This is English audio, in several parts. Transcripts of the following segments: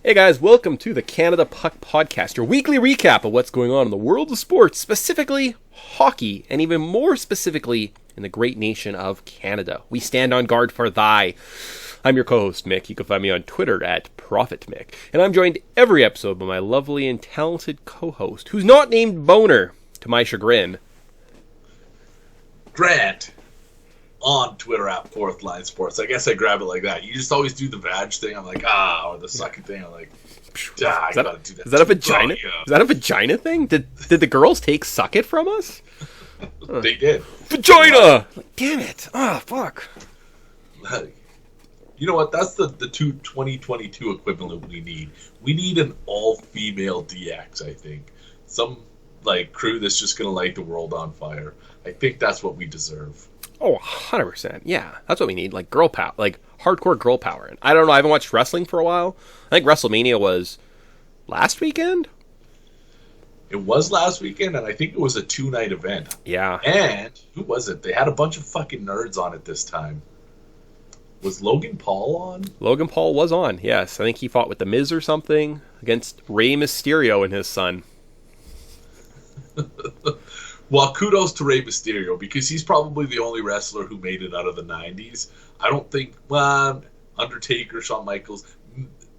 Hey guys, welcome to the Canada Puck Podcast, your weekly recap of what's going on in the world of sports, specifically hockey, and even more specifically in the great nation of Canada. We stand on guard for thy. I'm your co-host, Mick. You can find me on Twitter at ProfitMick. And I'm joined every episode by my lovely and talented co-host, who's not named Boner, to my chagrin. Grant. On Twitter at Fourth Line Sports. I guess I grab it like that. You just always do the vag thing. I'm like, or the sucking thing. I'm like, I gotta do that. Is that a vagina? Is that a vagina thing? Did the girls take suck it from us? They did. Vagina! Like, damn it. Fuck. You know what? That's the 2022 equivalent we need. We need an all-female DX, I think. Some, crew that's just gonna light the world on fire. I think that's what we deserve. Oh, 100%. Yeah, that's what we need. Girl power. Hardcore girl power. And I don't know, I haven't watched wrestling for a while. I think WrestleMania was last weekend? It was last weekend, and I think it was a 2-night event. Yeah. And, who was it? They had a bunch of fucking nerds on it this time. Was Logan Paul on? Logan Paul was on, yes. I think he fought with The Miz or something against Rey Mysterio and his son. Well, kudos to Rey Mysterio, because he's probably the only wrestler who made it out of the 90s. I don't think, Undertaker, Shawn Michaels,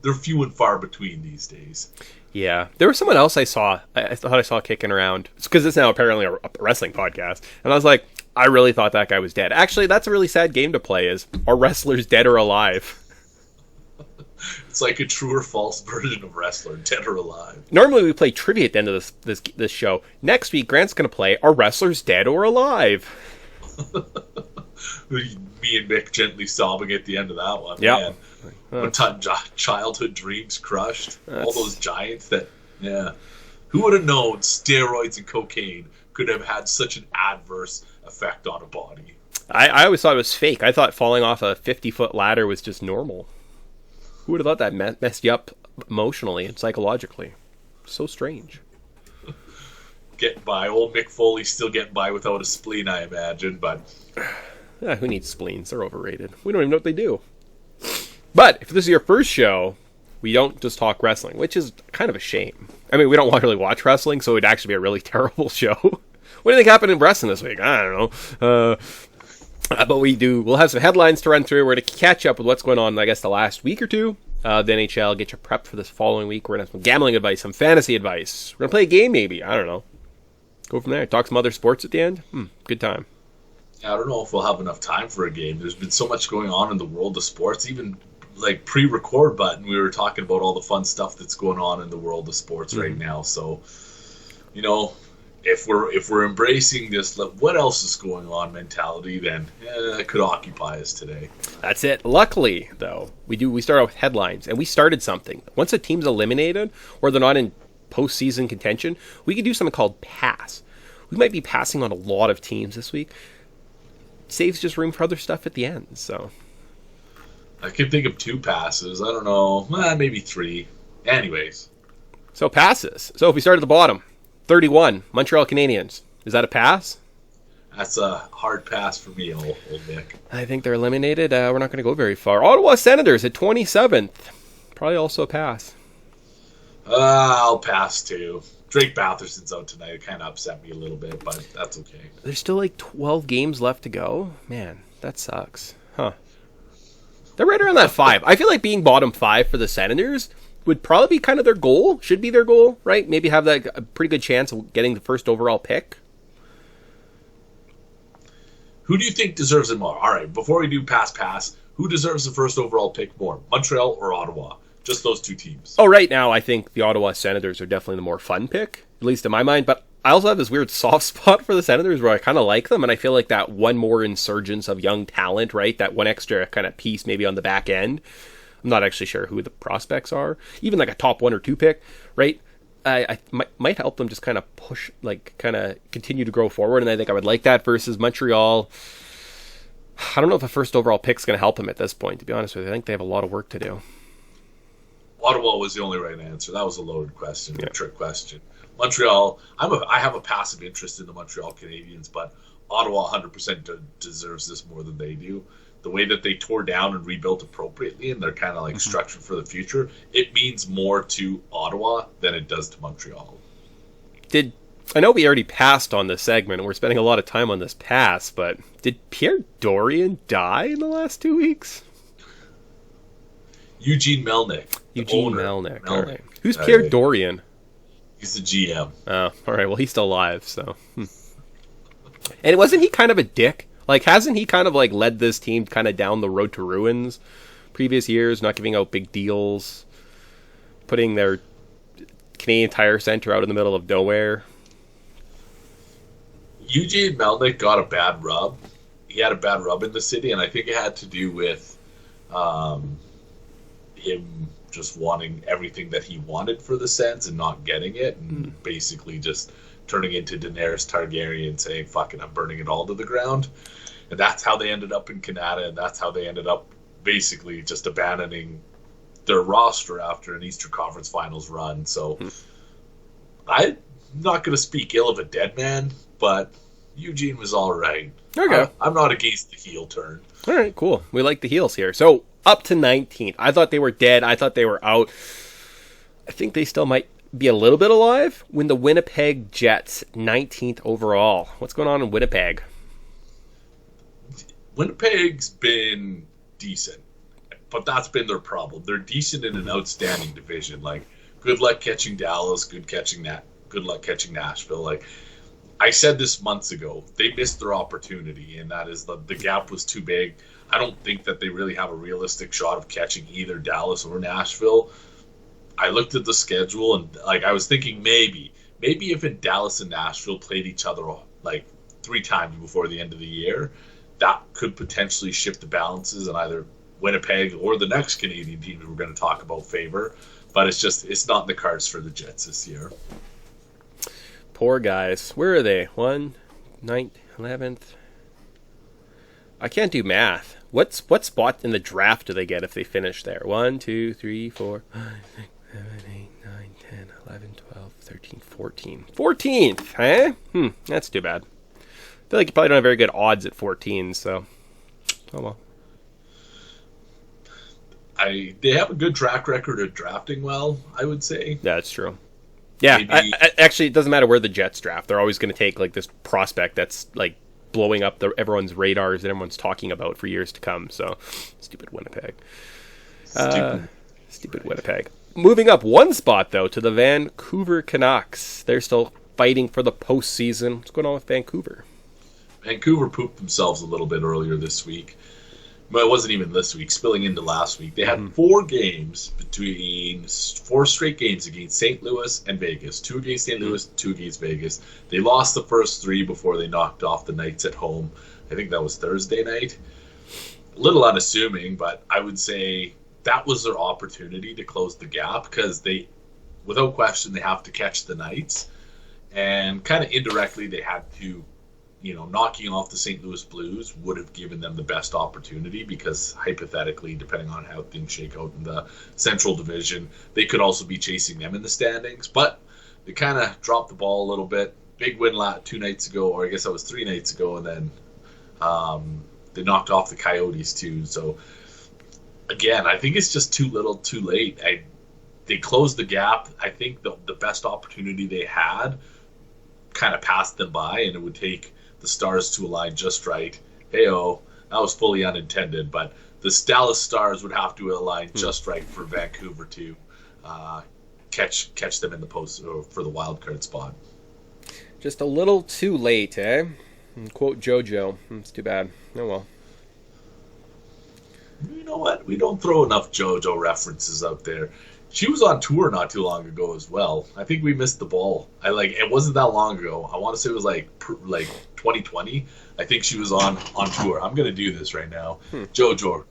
they're few and far between these days. Yeah. There was someone else I saw, I thought I saw kicking around, because it's now apparently a wrestling podcast, and I was like, I really thought that guy was dead. Actually, that's a really sad game to play, is, are wrestlers dead or alive? It's like a true or false version of wrestler, dead or alive. Normally we play trivia at the end of this show. Next week, Grant's going to play, are wrestlers dead or alive? Me and Mick gently sobbing at the end of that one. Yeah. One time childhood dreams crushed. All those giants that, Who would have known steroids and cocaine could have had such an adverse effect on a body? I always thought it was fake. I thought falling off a 50-foot ladder was just normal. Who would have thought that messed you up emotionally and psychologically? So strange. Getting by. Old Mick Foley's still getting by without a spleen, I imagine, but... Who needs spleens? They're overrated. We don't even know what they do. But if this is your first show, we don't just talk wrestling, which is kind of a shame. I mean, we don't really watch wrestling, so it would actually be a really terrible show. What do you think happened in wrestling this week? I don't know. But we'll have some headlines to run through. We're going to catch up with what's going on, I guess, the last week or two. The NHL, get you prepped for this following week. We're going to have some gambling advice, some fantasy advice. We're going to play a game, maybe. I don't know. Go from there. Talk some other sports at the end. Good time. I don't know if we'll have enough time for a game. There's been so much going on in the world of sports. Even, pre-record button, we were talking about all the fun stuff that's going on in the world of sports right now. So, if we're embracing this, what else is going on mentality, then it could occupy us today. That's it. Luckily, though, we start out with headlines, and we started something. Once a team's eliminated, or they're not in postseason contention, we can do something called pass. We might be passing on a lot of teams this week. Saves just room for other stuff at the end, so... I can think of 2 passes. I don't know. Maybe 3. Anyways. So passes. So if we start at the bottom... 31, Montreal Canadiens. Is that a pass? That's a hard pass for me, old Nick. I think they're eliminated. We're not going to go very far. Ottawa Senators at 27th. Probably also a pass. I'll pass too. Drake Batherson's out tonight. It kind of upset me a little bit, but that's okay. There's still 12 games left to go? Man, that sucks. Huh. They're right around that 5. I feel like being bottom 5 for the Senators would probably be kind of their goal. Should be their goal, right? Maybe have a pretty good chance of getting the first overall pick. Who do you think deserves it more? All right, before we do pass, who deserves the first overall pick more, Montreal or Ottawa? Just those 2 teams. Oh, right now I think the Ottawa Senators are definitely the more fun pick, at least in my mind. But I also have this weird soft spot for the Senators where I kind of like them, and I feel like that one more insurgence of young talent, right? That one extra kind of piece maybe on the back end. I'm not actually sure who the prospects are. Even a top 1 or 2 pick, right? I might help them just kind of push, kind of continue to grow forward. And I think I would like that versus Montreal. I don't know if a first overall pick's going to help them at this point, to be honest with you. I think they have a lot of work to do. Ottawa was the only right answer. That was a loaded question, a trick question. Montreal, I have a passive interest in the Montreal Canadiens, but Ottawa 100% deserves this more than they do. the way that they tore down and rebuilt appropriately, and they're kind of like structured for the future, it means more to Ottawa than it does to Montreal. I know we already passed on this segment, and we're spending a lot of time on this pass, but did Pierre Dorion die in the last 2 weeks? Eugene Melnick. Melnick. All right. Who's Pierre Dorion? He's the GM. Oh, all right. Well, he's still alive, so. And wasn't he kind of a dick? Like, hasn't he kind of like led this team kind of down the road to ruins previous years, not giving out big deals, putting their Canadian Tire Center out in the middle of nowhere? Eugene Melnick got a bad rub. He had a bad rub in the city, and I think it had to do with him just wanting everything that he wanted for the Sens and not getting it, and basically just turning into Daenerys Targaryen, saying, fuck it, I'm burning it all to the ground. And that's how they ended up in Canada, and that's how they ended up basically just abandoning their roster after an Eastern Conference Finals run. So I'm not going to speak ill of a dead man, but Eugene was all right. Okay. I'm not against the heel turn. All right, cool. We like the heels here. So up to 19th. I thought they were dead. I thought they were out. I think they still might be a little bit alive when the Winnipeg Jets 19th overall. What's going on in Winnipeg? Winnipeg's been decent, but that's been their problem. They're decent in an outstanding division. Like, good luck catching Dallas, good luck catching Nashville. Like, I said this months ago, they missed their opportunity, and that is the gap was too big. I don't think that they really have a realistic shot of catching either Dallas or Nashville. I looked at the schedule, and like I was thinking maybe if Dallas and Nashville played each other like 3 times before the end of the year, that could potentially shift the balances in either Winnipeg or the next Canadian team we're going to talk about favor. But it's not in the cards for the Jets this year. Poor guys. Where are they? 1, 9th, 11th. I can't do math. What spot in the draft do they get if they finish there? 1, 2, 3, 4, 5, 6, 7, 8, 9, 10, 11, 12, 13, 14. 14th, eh? That's too bad. I feel like you probably don't have very good odds at 14, so. Oh well. They have a good track record of drafting well, I would say. That's true. Yeah, actually, it doesn't matter where the Jets draft. They're always going to take like this prospect that's like blowing up everyone's radars and everyone's talking about for years to come. So, stupid Winnipeg. Stupid Winnipeg. Moving up one spot, though, to the Vancouver Canucks. They're still fighting for the postseason. What's going on with Vancouver? Vancouver pooped themselves a little bit earlier this week. Well, it wasn't even this week, spilling into last week. They had 4 straight games against St. Louis and Vegas. 2 against St. Louis, 2 against Vegas. They lost the first 3 before they knocked off the Knights at home. I think that was Thursday night. A little unassuming, but I would say that was their opportunity to close the gap because they, without question, they have to catch the Knights. And kind of indirectly, they had to, knocking off the St. Louis Blues would have given them the best opportunity because hypothetically, depending on how things shake out in the Central Division, they could also be chasing them in the standings. But they kind of dropped the ball a little bit. Big win 2 nights ago, or I guess that was 3 nights ago, and then they knocked off the Coyotes too. So again, I think it's just too little, too late. They closed the gap. I think the best opportunity they had kind of passed them by, and it would take the stars to align just right. Hey-oh, that was fully unintended, but the Dallas Stars would have to align just right for Vancouver to catch them in the post for the wild card spot. Just a little too late, eh? Quote JoJo. It's too bad. Oh well. You know what? We don't throw enough JoJo references out there. She was on tour not too long ago as well. I think we missed the ball. It wasn't that long ago. I want to say it was like 2020. I think she was on tour. I'm gonna do this right now. JoJo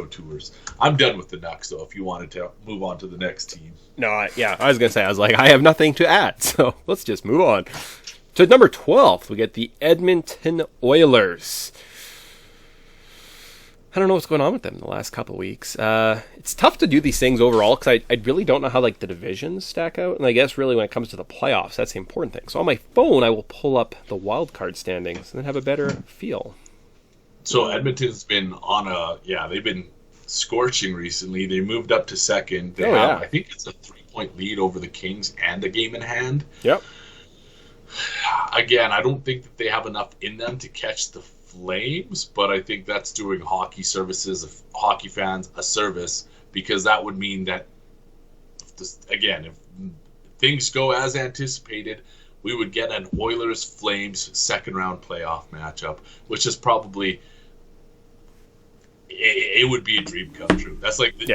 tours. I'm done with the Nucks though. If you wanted to move on to the next team. No, I was gonna say I have nothing to add. So let's just move on. To number 12, we get the Edmonton Oilers. I don't know what's going on with them in the last couple of weeks. It's tough to do these things overall because I really don't know how the divisions stack out. And I guess really when it comes to the playoffs, that's the important thing. So on my phone, I will pull up the wild card standings and then have a better feel. So Edmonton's been on they've been scorching recently. They moved up to second. They Oh have, yeah. I think it's a 3-point lead over the Kings and a game in hand. Yep. Again, I don't think that they have enough in them to catch the Flames, but I think that's doing hockey fans a service, because that would mean that, if things go as anticipated, we would get an Oilers Flames second round playoff matchup, which is probably it would be a dream come true. That's like the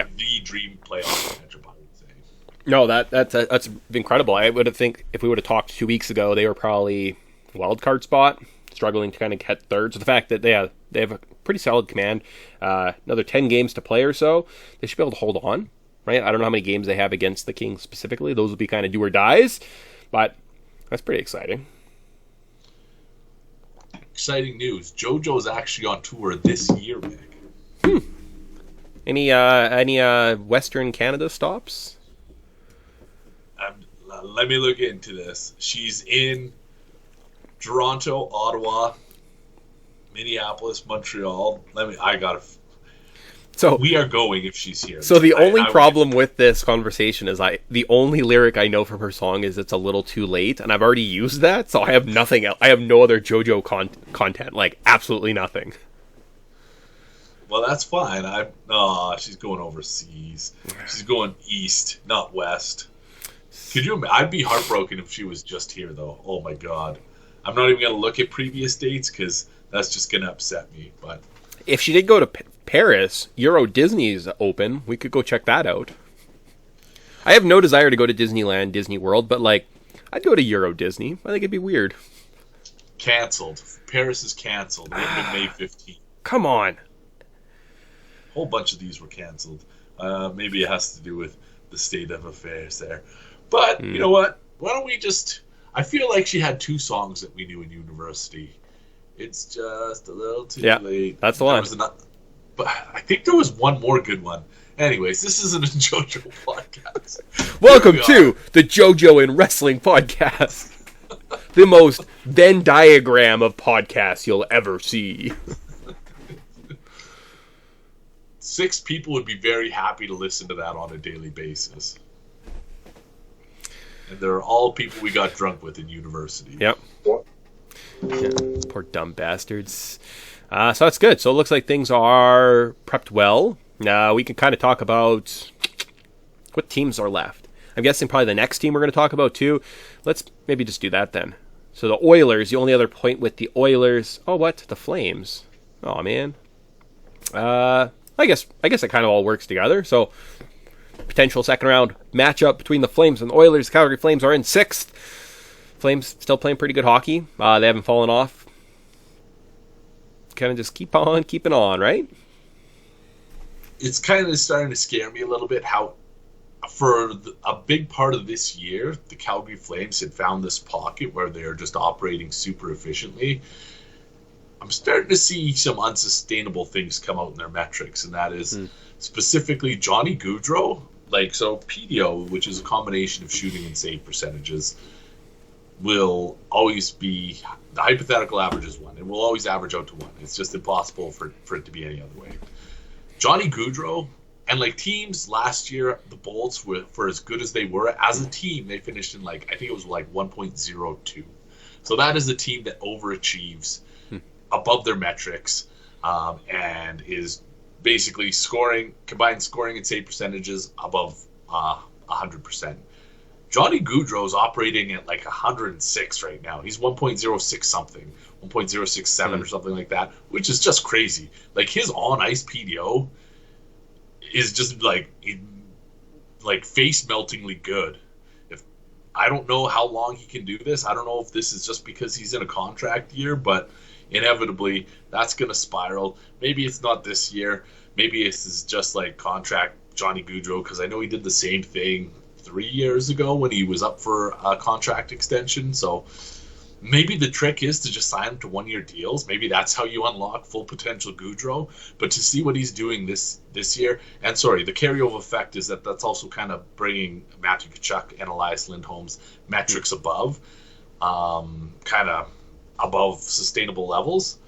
dream playoff matchup, I would say. No, that's incredible. I would have think if we would have talked 2 weeks ago, they were probably wild card spot, struggling to kind of get third. So the fact that they have a pretty solid command, another 10 games to play or so, they should be able to hold on, right? I don't know how many games they have against the Kings specifically. Those will be kind of do or dies, but that's pretty exciting. Exciting news. JoJo's actually on tour this year, Meg. Any Western Canada stops? Let me look into this. She's in Toronto, Ottawa, Minneapolis, Montreal. So we are going if she's here. So the only problem with this conversation is the only lyric I know from her song is "It's a little too late," and I've already used that, so I have nothing else. I have no other JoJo content, like absolutely nothing. Well, that's fine. She's going overseas. She's going east, not west. Could you? I'd be heartbroken if she was just here, though. Oh my God, I'm not even going to look at previous dates because that's just going to upset me. But if she did go to Paris, Euro Disney's open. We could go check that out. I have no desire to go to Disneyland, Disney World, but I'd go to Euro Disney. I think it'd be weird. Canceled. Paris is canceled. It opened May 15th. Come on. A whole bunch of these were canceled. Maybe it has to do with the state of affairs there. But you know what? Why don't we just... I feel like she had 2 songs that we knew in university. It's just a little too late. That's the one. But I think there was one more good one. Anyways, this isn't a JoJo podcast. Welcome to the JoJo in Wrestling podcast. The most Venn diagram of podcasts you'll ever see. 6 people would be very happy to listen to that on a daily basis. And they're all people we got drunk with in university. Yep. Yeah, poor dumb bastards. So that's good. So it looks like things are prepped well. Now we can kind of talk about what teams are left. I'm guessing probably the next team we're going to talk about too. Let's maybe just do that then. So the Oilers, the only other point with the Oilers. Oh, what? The Flames. Oh, man. I guess it kind of all works together. So potential second round matchup between the Flames and the Oilers. The Calgary Flames are in 6th. Flames still playing pretty good hockey. They haven't fallen off. Kind of just keep on keeping on, right? It's kind of starting to scare me a little bit how, for a big part of this year, the Calgary Flames had found this pocket where they're just operating super efficiently. I'm starting to see some unsustainable things come out in their metrics, and that is specifically Johnny Gaudreau. So PDO, which is a combination of shooting and save percentages, will always be... The hypothetical average is 1. It will always average out to 1. It's just impossible for it to be any other way. Johnny Gaudreau, and teams last year, the Bolts, for as good as they were, as a team, they finished in I think it was 1.02. So that is a team that overachieves above their metrics, and is basically combined scoring and save percentages above 100%. Johnny Gaudreau is operating at 106 right now. He's 1.06 something, 1.067 or something like that, which is just crazy. His on-ice PDO is just face-meltingly good. I don't know how long he can do this. I don't know if this is just because he's in a contract year, but inevitably that's going to spiral. Maybe it's not this year. Maybe this is just contract Johnny Gaudreau, because I know he did the same thing 3 years ago when he was up for a contract extension. So maybe the trick is to just sign him to 1-year deals. Maybe that's how you unlock full potential Gaudreau. But to see what he's doing this year, and the carryover effect is that's also kind of bringing Matthew Tkachuk and Elias Lindholm's metrics above, kind of above sustainable levels.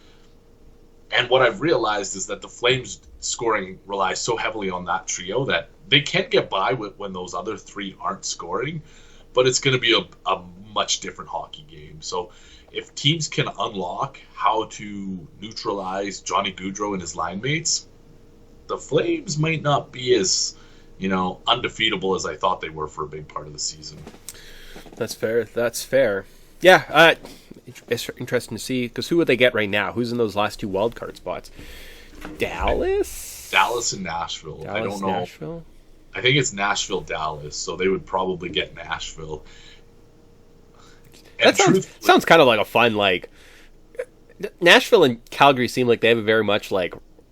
And what I've realized is that the Flames scoring relies so heavily on that trio that they can get by when those other three aren't scoring, but it's going to be a much different hockey game. So if teams can unlock how to neutralize Johnny Gaudreau and his line mates, the Flames might not be as, undefeatable as I thought they were for a big part of the season. That's fair. Yeah, it's interesting to see, because who would they get right now? Who's in those last two wildcard spots? Dallas and Nashville. I don't know. Nashville? I think it's Nashville-Dallas, so they would probably get Nashville. That sounds kind of like a fun, Nashville and Calgary seem like they have a very much,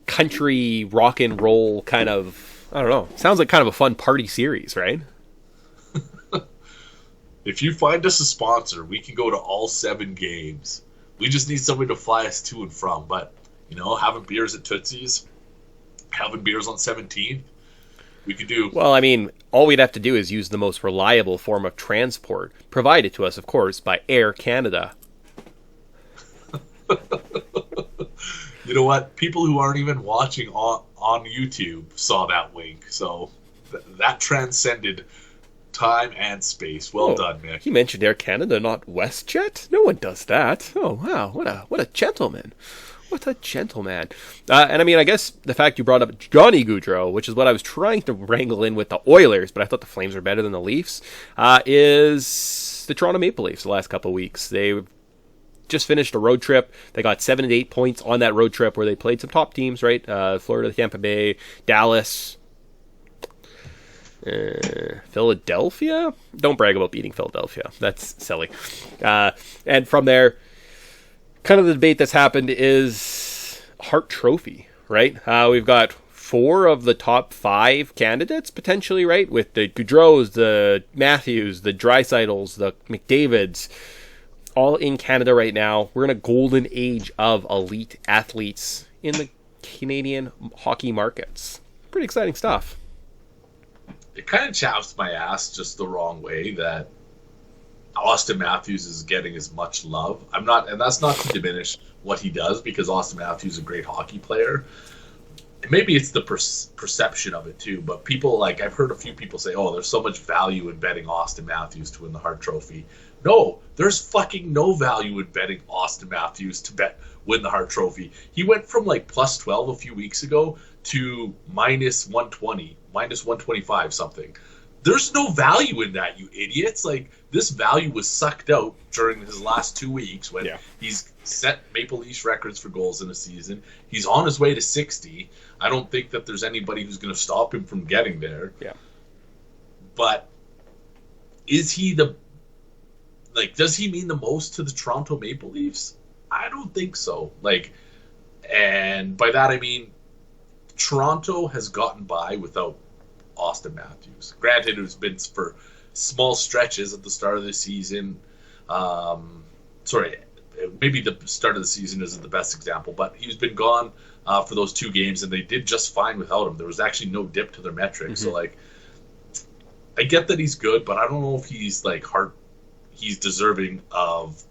country rock and roll kind of, I don't know, sounds like kind of a fun party series, right? If you find us a sponsor, we can go to all 7 games. We just need somebody to fly us to and from. But, having beers at Tootsie's, having beers on 17, we could do. Well, I mean, all we'd have to do is use the most reliable form of transport, provided to us, of course, by Air Canada. You know what? People who aren't even watching on YouTube saw that wink. So that transcended time and space. Well done, Nick. He mentioned Air Canada, not WestJet? No one does that. Oh, wow. What a gentleman. What a gentleman. And I mean, I guess the fact you brought up Johnny Gaudreau, which is what I was trying to wrangle in with the Oilers, but I thought the Flames were better than the Leafs, is the Toronto Maple Leafs the last couple of weeks. They just finished a road trip. They got 7 to 8 points on that road trip where they played some top teams, right? Florida, Tampa Bay, Dallas, Philadelphia. Don't brag about beating Philadelphia. That's silly. And from there, kind of the debate that's happened is Hart Trophy, right? We've got 4 of the top 5 candidates potentially, right? With the Gaudreaus, the Matthews, the Draisaitl's, the McDavids, all in Canada right now. We're in a golden age of elite athletes in the Canadian hockey markets. Pretty exciting stuff. It kind of chaps my ass just the wrong way that Austin Matthews is getting as much love. And that's not to diminish what he does, because Austin Matthews is a great hockey player. And maybe it's the perception of it too, but people, I've heard a few people say, oh, there's so much value in betting Austin Matthews to win the Hart Trophy. No, there's fucking no value in betting Austin Matthews to win the Hart Trophy. He went from plus 12 a few weeks ago to minus 120, minus 125 something. There's no value in that, you idiots. This value was sucked out during his last 2 weeks when he's set Maple Leafs records for goals in a season. He's on his way to 60. I don't think that there's anybody who's going to stop him from getting there. Yeah. But is he does he mean the most to the Toronto Maple Leafs? I don't think so. And by that I mean Toronto has gotten by without Austin Matthews. Granted, it's been for small stretches at the start of the season. Maybe the start of the season isn't the best example, but he's been gone for those 2 games, and they did just fine without him. There was actually no dip to their metrics. Mm-hmm. So, I get that he's good, but I don't know if he's he's deserving of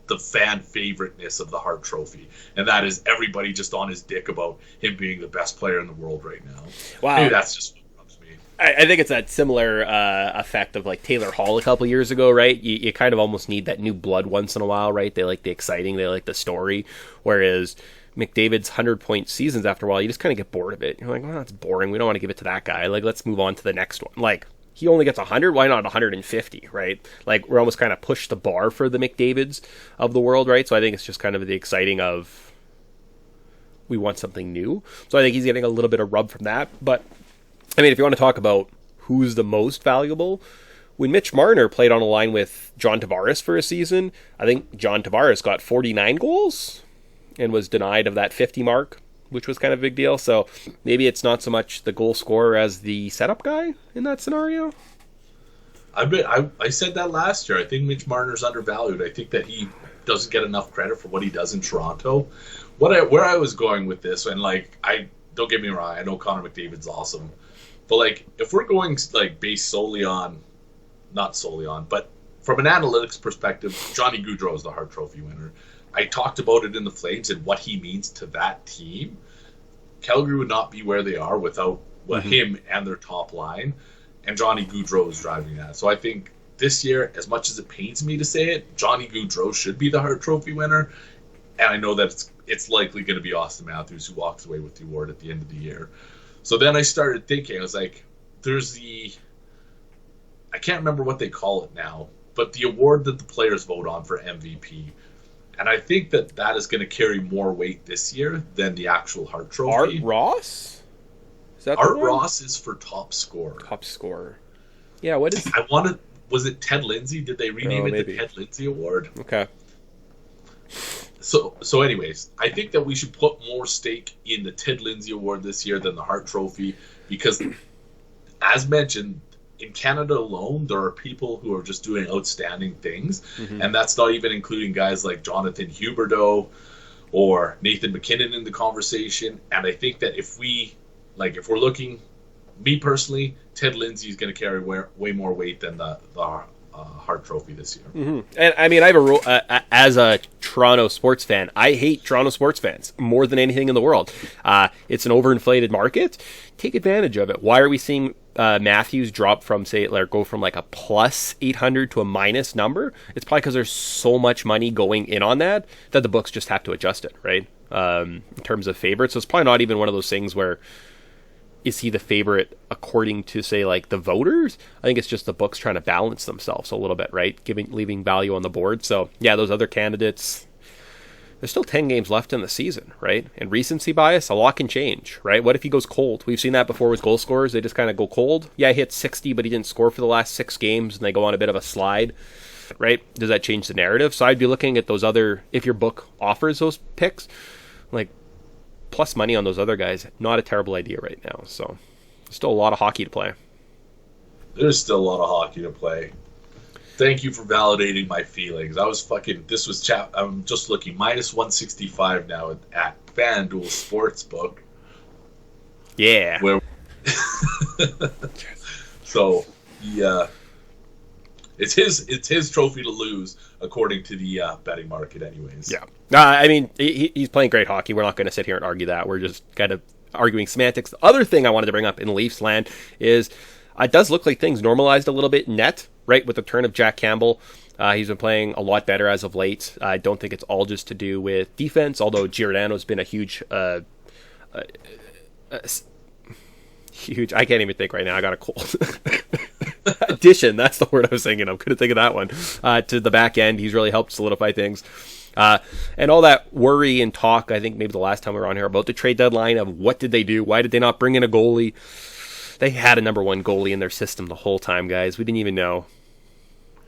the fan favoriteness of the Hart Trophy, and that is everybody just on his dick about him being the best player in the world right now. Wow, maybe that's just what rubs me. I think it's that similar effect of Taylor Hall a couple years ago, right? You kind of almost need that new blood once in a while, right? They like the exciting, they like the story, whereas McDavid's 100-point seasons, after a while, you just kind of get bored of it. You're like, well, that's boring. We don't want to give it to that guy. Let's move on to the next one. He only gets 100, why not 150, right? We're almost kind of pushed the bar for the McDavids of the world, right? So I think it's just kind of the exciting of we want something new. So I think he's getting a little bit of rub from that. But, I mean, if you want to talk about who's the most valuable, when Mitch Marner played on a line with John Tavares for a season, I think John Tavares got 49 goals and was denied of that 50 mark, which was kind of a big deal. So maybe it's not so much the goal scorer as the setup guy in that scenario. I said that last year. I think Mitch Marner's undervalued. I think that he doesn't get enough credit for what he does in Toronto. Where I was going with this, and I don't get me wrong, I know Connor McDavid's awesome, but if we're going based solely on, not solely on, but from an analytics perspective, Johnny Gaudreau is the Hart Trophy winner. I talked about it in the Flames and what he means to that team. Calgary would not be where they are without him and their top line, and Johnny Gaudreau is driving that. So I think this year, as much as it pains me to say it, Johnny Gaudreau should be the Hart Trophy winner, and I know that it's likely going to be Austin Matthews who walks away with the award at the end of the year. So then I started thinking, I was like, there's I can't remember what they call it now, but the award that the players vote on for MVP. And I think that is going to carry more weight this year than the actual Hart Trophy. Art Ross? Is that Art Ross is for top scorer. Top scorer. Yeah, what is... Was it Ted Lindsay? Did they rename it the Ted Lindsay Award? Okay. So anyways, I think that we should put more stake in the Ted Lindsay Award this year than the Hart Trophy because, as mentioned, in Canada alone, there are people who are just doing outstanding things, and that's not even including guys like Jonathan Huberdeau or Nathan McKinnon in the conversation. And I think that if we're looking, me personally, Ted Lindsay is going to carry way more weight than the Hart Trophy this year. And I mean, I have a rule as a Toronto sports fan. I hate Toronto sports fans more than anything in the world. It's an overinflated market. Take advantage of it. Why are we seeing Matthews drop from go from like a plus 800 to a minus number? It's probably because there's so much money going in on that the books just have to adjust it, right? In terms of favorites. So it's probably not even one of those things where is he the favorite according to, say, like the voters? I think it's just the books trying to balance themselves a little bit, right? Leaving value on the board. So, yeah, those other candidates, there's still 10 games left in the season, right? And recency bias, a lot can change, right? What if he goes cold? We've seen that before with goal scorers. They just kind of go cold. Yeah, he hit 60, but he didn't score for the last 6 games, and they go on a bit of a slide, right? Does that change the narrative? So I'd be looking at those other, if your book offers those picks, like, plus money on those other guys, not a terrible idea right now. So still a lot of hockey to play. There's still a lot of hockey to play. Thank you for validating my feelings. I'm just looking, minus 165 now at FanDuel Sportsbook. Yeah. So, yeah. It's his trophy to lose, according to the betting market anyways. Yeah. I mean, he's playing great hockey. We're not going to sit here and argue that. We're just kind of arguing semantics. The other thing I wanted to bring up in Leafs land is it does look like things normalized a little bit net, right, with the turn of Jack Campbell. He's been playing a lot better as of late. I don't think it's all just to do with defense, although Giordano's been a huge... huge... I can't even think right now. I got a cold. Addition, that's the word I was thinking of. Couldn't think of that one. To the back end, he's really helped solidify things. And all that worry and talk, I think maybe the last time we were on here, about the trade deadline of what did they do? Why did they not bring in a goalie? They had a number one goalie in their system the whole time, guys. We didn't even know.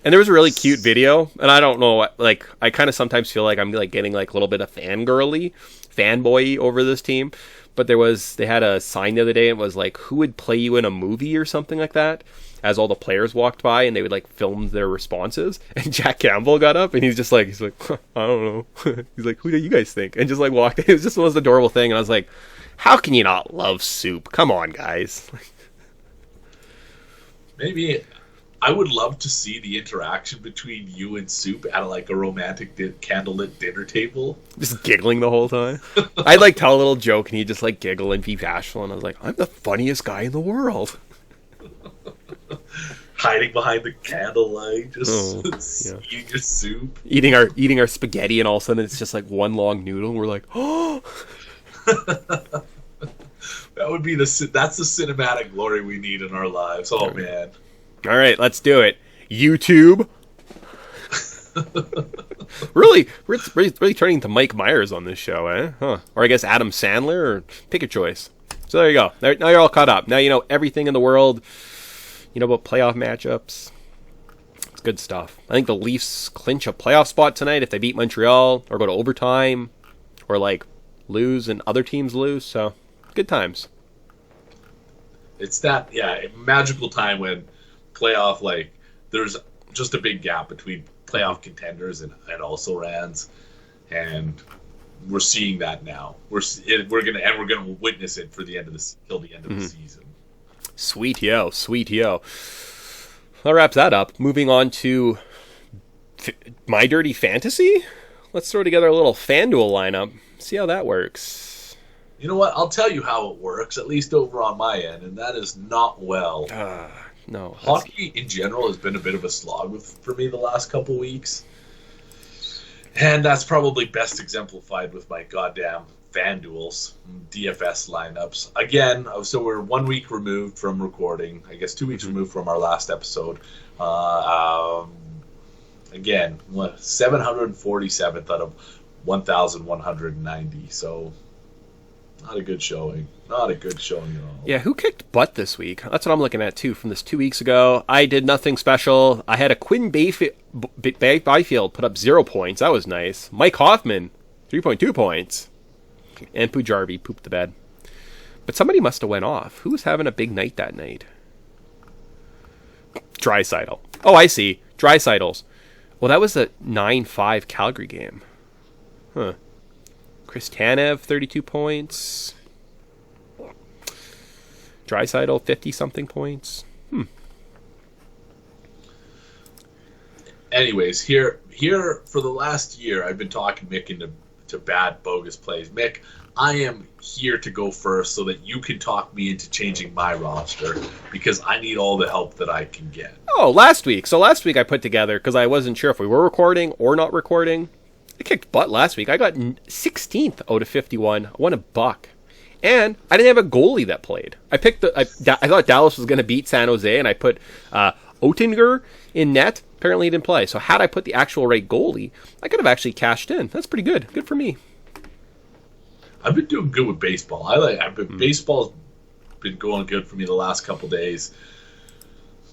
And there was a really cute video, and I don't know, like, I kind of sometimes feel like I'm like getting like a little bit of fanboy over this team. But they had a sign the other day, and it was like, who would play you in a movie or something like that? As all the players walked by, and they would like film their responses. And Jack Campbell got up, and he's like, I don't know. He's like, who do you guys think? And just like walked in. It was just the most adorable thing. And I was like, how can you not love Soup? Come on, guys. Maybe I would love to see the interaction between you and Soup at like a romantic candlelit dinner table. Just giggling the whole time. I'd like tell a little joke, and he'd just like giggle and be bashful. And I was like, I'm the funniest guy in the world. Hiding behind the candlelight, just eating your soup, eating our spaghetti, and all of a sudden it's just like one long noodle. And we're like, oh, that would be that's the cinematic glory we need in our lives. Oh man! All right, let's do it. YouTube. really turning into Mike Myers on this show, eh? Huh? Or I guess Adam Sandler, or pick a choice. So there you go. Now you're all caught up. Now you know everything in the world. You know about playoff matchups. It's good stuff. I think the Leafs clinch a playoff spot tonight if they beat Montreal or go to overtime or like lose and other teams lose. So good times. It's that magical time when playoff, like, there's just a big gap between playoff contenders and also rans, and we're seeing that now. We're gonna witness it for the end of till the end of the season. Sweet yo. That wraps that up. Moving on to My Dirty Fantasy. let's throw together a little FanDuel lineup. See how that works. You know what? I'll tell you how it works, at least over on my end, and that is not well. No. Hockey in general has been a bit of a slog for me the last couple weeks. And that's probably best exemplified with my goddamn FanDuel's DFS lineups. Again, so we're 1 week removed from recording. I guess 2 weeks removed from our last episode. Again, 747th out of 1,190. So, not a good showing. Not a good showing at all. Yeah, who kicked butt this week? That's what I'm looking at, too, from this 2 weeks ago. I did nothing special. I had a Quinn Byfield put up 0 points. That was nice. Mike Hoffman, 3.2 points. And Pujarvi pooped the bed. But somebody must have went off. Who was having a big night that night? Draisaitl. Oh, I see. Draisaitl's. Well, that was a 9-5 Calgary game. Huh. Chris Tanev, 32 points. Draisaitl, 50-something points. Anyways, here for the last year, I've been talking Mick into bad, bogus plays. Mick, I am here to go first so that you can talk me into changing my roster because I need all the help that I can get. Oh, last week. So last week I put together, because I wasn't sure if we were recording or not recording. I kicked butt last week. I got 16th out of 51. I won $1. And I didn't have a goalie that played. I thought Dallas was going to beat San Jose, and I put Oettinger in net. Apparently he didn't play. So had I put the actual right goalie, I could have actually cashed in. That's pretty good. Good for me. I've been doing good with baseball. Baseball's been going good for me the last couple days.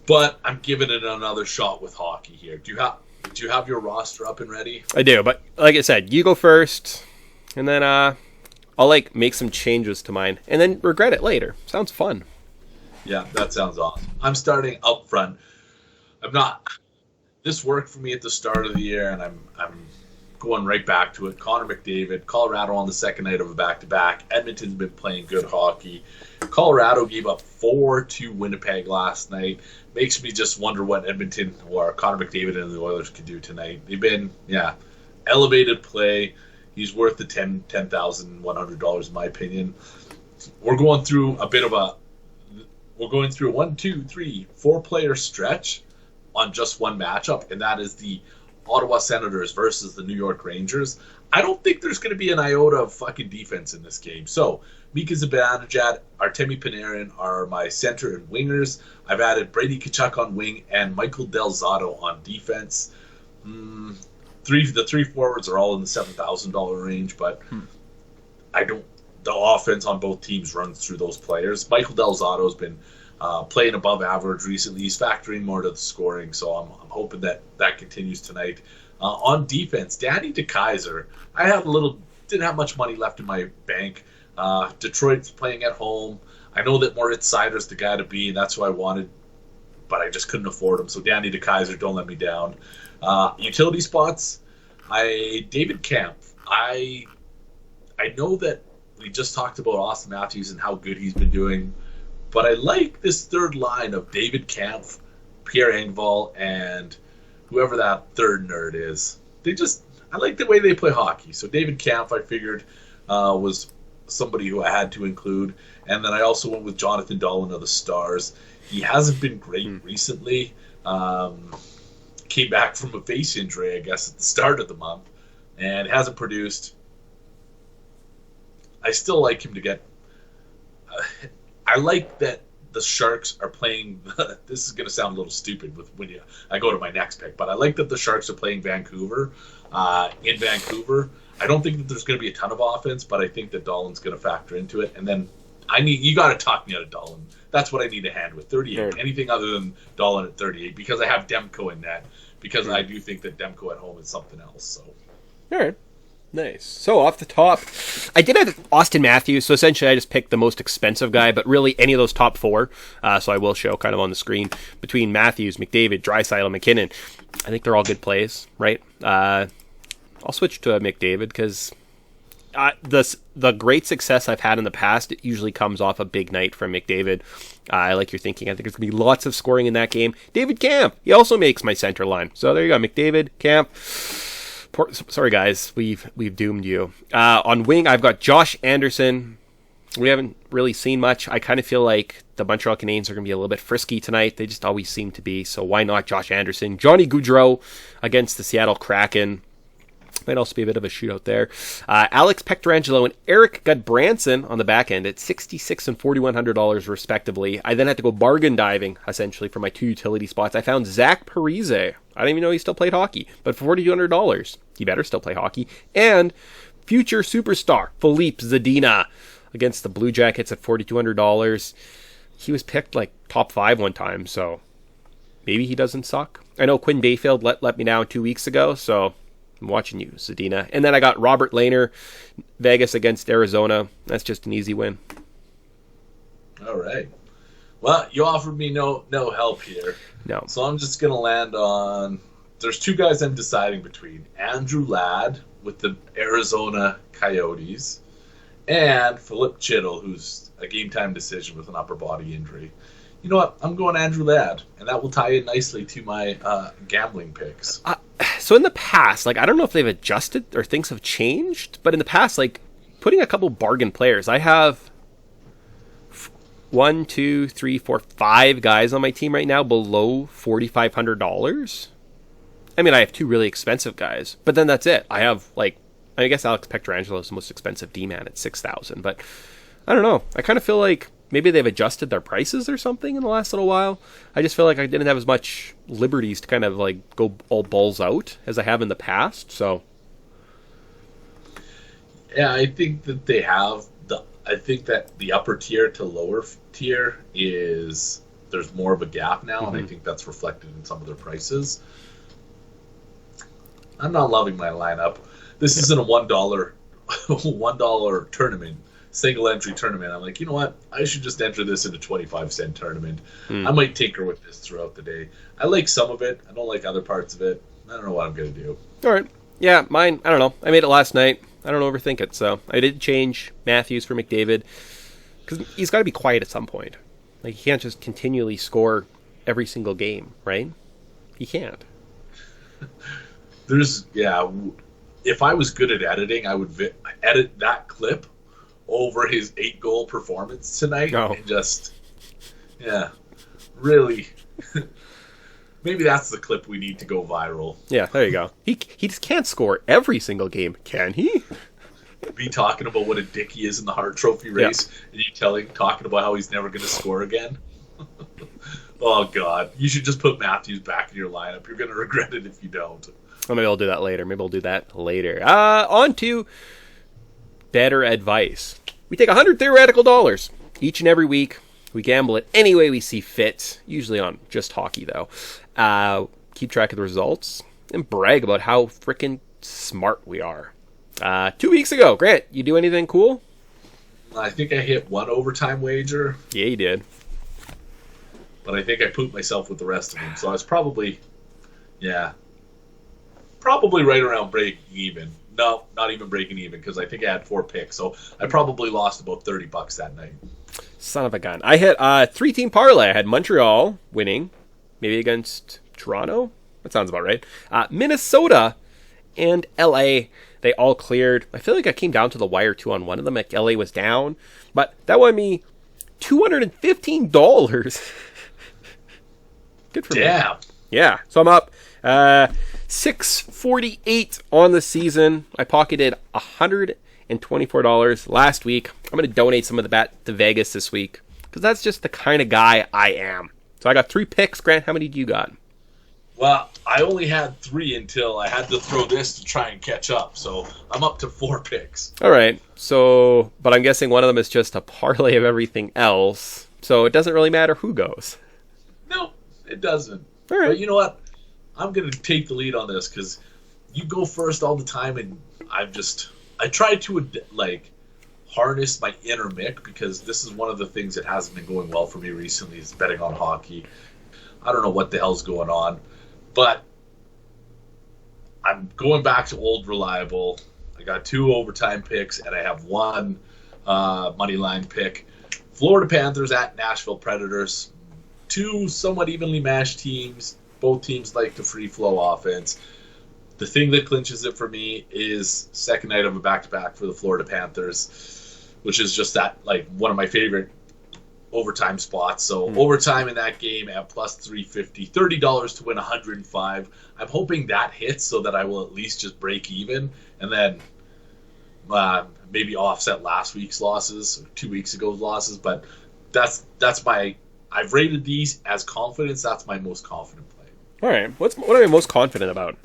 But I'm giving it another shot with hockey here. Do you have your roster up and ready? I do, but like I said, you go first, and then I'll make some changes to mine, and then regret it later. Sounds fun. Yeah, that sounds awesome. I'm starting up front. This worked for me at the start of the year, and I'm going right back to it. Connor McDavid, Colorado on the second night of a back-to-back. Edmonton's been playing good hockey. Colorado gave up 4 to Winnipeg last night. Makes me just wonder what Edmonton or Connor McDavid and the Oilers could do tonight. They've been, elevated play. He's worth the $10,100 in my opinion. We're going through a 4-player stretch on just one matchup, and that is the Ottawa Senators versus the New York Rangers. I don't think there's going to be an iota of fucking defense in this game. So, Mika Zibanejad, Artemi Panarin are my center and wingers. I've added Brady Tkachuk on wing and Michael Del Zotto on defense. The 3 forwards are all in the $7,000 range, but the offense on both teams runs through those players. Michael Del Zotto's been playing above average recently. He's factoring more to the scoring, so I'm hoping that continues tonight. On defense, Danny DeKeyser. I didn't have much money left in my bank. Detroit's playing at home. I know that Moritz Seider's the guy to be, and that's who I wanted, but I just couldn't afford him. So Danny DeKeyser, don't let me down. Utility spots, David Kampf. I know that we just talked about Austin Matthews and how good he's been doing, but I like this third line of David Kampf, Pierre Engvall, and whoever that third nerd is. I like the way they play hockey. So David Kampf, I figured, was somebody who I had to include. And then I also went with Jonathan Dahlen of the Stars. He hasn't been great recently. Came back from a face injury, I guess, at the start of the month, and hasn't produced. I still like him to get... I like that the Sharks are playing... This is going to sound a little stupid when I go to my next pick, but I like that the Sharks are playing Vancouver. In Vancouver, I don't think that there's going to be a ton of offense, but I think that Dahlen's going to factor into it. And then you got to talk me out of Dahlen. That's what I need a hand with, 38. Sure. Anything other than Dahlen at 38, because I have Demko in net, because I do think that Demko at home is something else. So, all right. Nice. So off the top, I did have Austin Matthews. So essentially, I just picked the most expensive guy, but really any of those top 4. So I will show kind of on the screen between Matthews, McDavid, Draisaitl, McKinnon. I think they're all good plays, right? I'll switch to McDavid because the great success I've had in the past, it usually comes off a big night from McDavid. I like your thinking. I think there's going to be lots of scoring in that game. David Kampf, he also makes my center line. So there you go, McDavid, Kampf. Sorry, guys. We've doomed you. On wing, I've got Josh Anderson. We haven't really seen much. I kind of feel like the Montreal Canadiens are going to be a little bit frisky tonight. They just always seem to be. So why not Josh Anderson? Johnny Gaudreau against the Seattle Kraken. Might also be a bit of a shootout there. Alex Pietrangelo and Eric Gudbranson on the back end at $66 and $4,100 respectively. I then had to go bargain diving, essentially, for my 2 utility spots. I found Zach Parise. I didn't even know he still played hockey. But for $4,200, he better still play hockey. And future superstar Philippe Zadina against the Blue Jackets at $4,200. He was picked like top 5 one time, so maybe he doesn't suck. I know Quinn Bayfield let me down 2 weeks ago, so I'm watching you, Zadina. And then I got Robert Lehner, Vegas against Arizona. That's just an easy win. All right. Well, you offered me no help here. No. So I'm just going to land on... There's 2 guys I'm deciding between. Andrew Ladd with the Arizona Coyotes and Philip Chittle, who's a game-time decision with an upper body injury. You know what? I'm going Andrew Ladd, and that will tie in nicely to my gambling picks. So in the past, like, I don't know if they've adjusted or things have changed, but in the past, like, putting a couple bargain players, I have 1, 2, 3, 4, 5 guys on my team right now below $4,500. I mean, I have 2 really expensive guys, but then that's it. I have, like, I guess Alex Pietrangelo is the most expensive D-man at $6,000, but I don't know. I kind of feel like maybe they've adjusted their prices or something in the last little while. I just feel like I didn't have as much liberties to kind of like go all balls out as I have in the past. So yeah, I think that they have I think that the upper tier to lower tier there's more of a gap now, and I think that's reflected in some of their prices. I'm not loving my lineup. This isn't a $1 tournament. Single entry tournament. I'm like, you know what? I should just enter this in a 25-cent tournament. I might tinker with this throughout the day. I like some of it. I don't like other parts of it. I don't know what I'm going to do. All right. Yeah, mine, I don't know. I made it last night. I don't overthink it. So I did change Matthews for McDavid because he's got to be quiet at some point. Like, he can't just continually score every single game, right? He can't. If I was good at editing, I would edit that clip over his 8-goal performance tonight, and just, really, maybe that's the clip we need to go viral. Yeah, there you go. He just can't score every single game, can he? Be talking about what a dick he is in the Hart Trophy race, and you talking about how he's never going to score again. Oh God, you should just put Matthews back in your lineup. You're going to regret it if you don't. Well, maybe I'll do that later. On to Bettor Advice. We take 100 theoretical dollars each and every week. We gamble it any way we see fit, usually on just hockey, though. Keep track of the results and brag about how freaking smart we are. 2 weeks ago, Grant, you do anything cool? I think I hit 1 overtime wager. Yeah, you did. But I think I pooped myself with the rest of them. So I was probably right around breaking even. No, not even breaking even, because I think I had 4 picks. So I probably lost about $30 that night. Son of a gun. I hit 3-team parlay. I had Montreal winning, maybe against Toronto. That sounds about right. Minnesota and LA, they all cleared. I feel like I came down to the wire too on one of them. Like, LA was down, but that won me $215. Good for me. Yeah, so I'm up $648 on the season. I pocketed $124 last week. I'm going to donate some of the bet to Vegas this week because that's just the kind of guy I am. So I got 3 picks. Grant, how many do you got? Well, I only had 3 until I had to throw this to try and catch up. So I'm up to 4 picks. All right. So, but I'm guessing one of them is just a parlay of everything else. So it doesn't really matter who goes. No, it doesn't. All right. But you know what? I'm going to take the lead on this because you go first all the time, and I try to harness my inner Mick, because this is one of the things that hasn't been going well for me recently is betting on hockey. I don't know what the hell's going on, but I'm going back to old reliable. I got 2 overtime picks, and I have 1 money line pick. Florida Panthers at Nashville Predators. 2 somewhat evenly matched teams. Both teams like the free flow offense. The thing that clinches it for me is second night of a back-to-back for the Florida Panthers, which is just that, like, one of my favorite overtime spots. So overtime in that game at plus 350, $30 to win 105. I'm hoping that hits so that I will at least just break even and then maybe offset last week's losses, or 2 weeks ago's losses. But that's my, I've rated these as confidence. That's my most confident play. All right. What am I most confident about?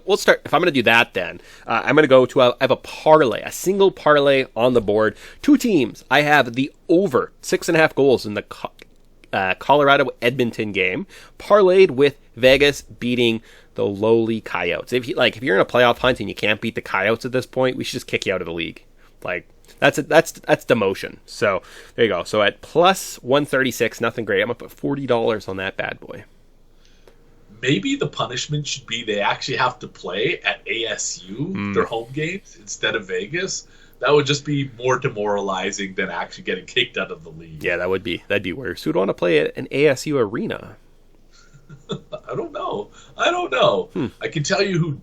We'll start. If I'm going to do that, then I'm going to go to I have a parlay, a single parlay on the board. 2 teams. I have the over 6.5 goals in the Colorado Edmonton game, parlayed with Vegas beating the lowly Coyotes. If you're in a playoff hunt and you can't beat the Coyotes at this point, we should just kick you out of the league. Like that's demotion. So there you go. So at plus 136, nothing great. I'm gonna put $40 on that bad boy. Maybe the punishment should be they actually have to play at ASU, their home games, instead of Vegas. That would just be more demoralizing than actually getting kicked out of the league. Yeah, that'd be worse. Who'd want to play at an ASU arena? I don't know. I can tell you who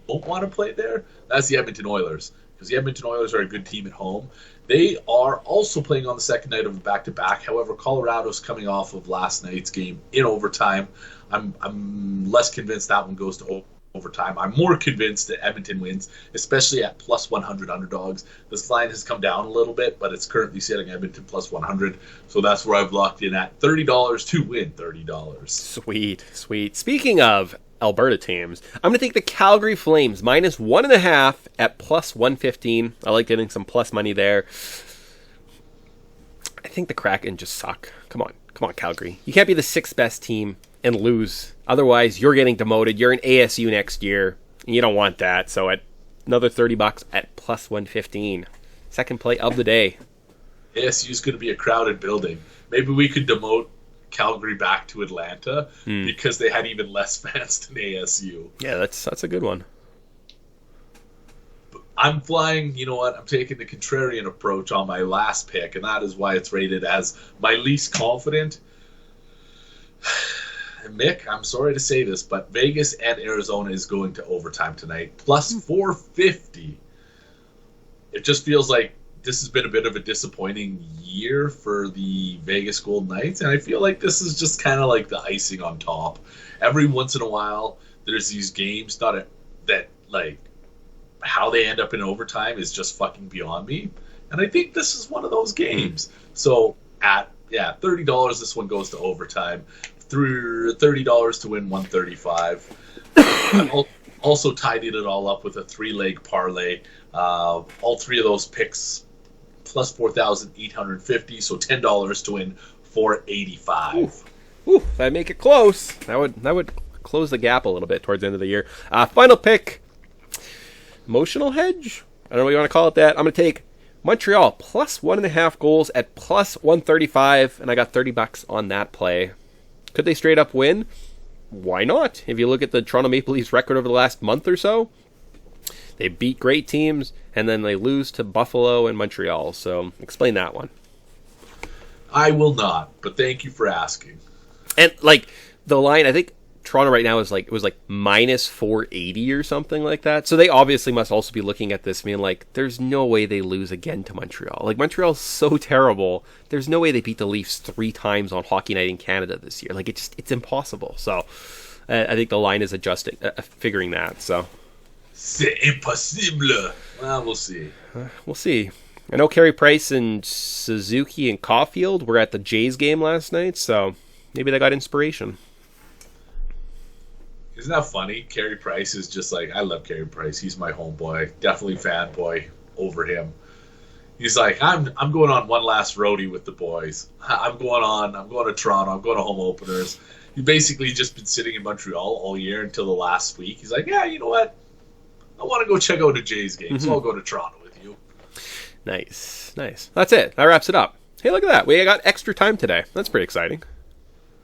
won't want to play there. That's the Edmonton Oilers, because the Edmonton Oilers are a good team at home. They are also playing on the second night of a back-to-back. However, Colorado's coming off of last night's game in overtime. I'm less convinced that one goes to overtime. I'm more convinced that Edmonton wins, especially at plus 100 underdogs. This line has come down a little bit, but it's currently sitting Edmonton plus 100. So that's where I've locked in at $30 to win $30. Sweet. Speaking of Alberta teams, I'm going to take the Calgary Flames minus 1.5 at plus 115. I like getting some plus money there. I think the Kraken just suck. Come on, Calgary. You can't be the 6th best team and lose. Otherwise, you're getting demoted. You're in ASU next year, and you don't want that. So at another $30 at plus 115. Second play of the day. ASU is going to be a crowded building. Maybe we could demote Calgary back to Atlanta because they had even less fans than ASU. Yeah, that's a good one. I'm flying, you know what, I'm taking the contrarian approach on my last pick, and that is why it's rated as my least confident. Mick, I'm sorry to say this, but Vegas and Arizona is going to overtime tonight, plus 450. It just feels like this has been a bit of a disappointing year for the Vegas Golden Knights, and I feel like this is just kind of like the icing on top. Every once in a while, there's these games that like, how they end up in overtime is just fucking beyond me, and I think this is one of those games. So at $30, this one goes to overtime. Through $30 to win 135. I also tidied it all up with a 3-leg parlay. All 3 of those picks plus 4,850, so $10 to win 485. Ooh, that'd make it close. That would close the gap a little bit towards the end of the year. Final pick. Emotional hedge? I don't know what you want to call it that. I'm going to take Montreal plus 1.5 goals at plus 135, and I got $30 on that play. Could they straight up win? Why not? If you look at the Toronto Maple Leafs record over the last month or so, they beat great teams, and then they lose to Buffalo and Montreal. So explain that one. I will not, but thank you for asking. And like the line, I think Toronto right now is like, it was like minus 480 or something like that. So they obviously must also be looking at this being like, there's no way they lose again to Montreal. Like, Montreal's so terrible. There's no way they beat the Leafs 3 times on Hockey Night in Canada this year. Like, it's impossible. So I think the line is adjusting, figuring that. So c'est impossible. Well, we'll see. We'll see. I know Carey Price and Suzuki and Caulfield were at the Jays game last night, so maybe they got inspiration. Isn't that funny? Carey Price is just like, I love Carey Price. He's my homeboy. Definitely fanboy over him. He's like, I'm going on one last roadie with the boys. I'm going to Toronto. I'm going to home openers. He's basically just been sitting in Montreal all year until the last week. He's like, yeah, you know what? I want to go check out a Jays game, so I'll go to Toronto with you. Nice. That's it. That wraps it up. Hey, look at that. We got extra time today. That's pretty exciting.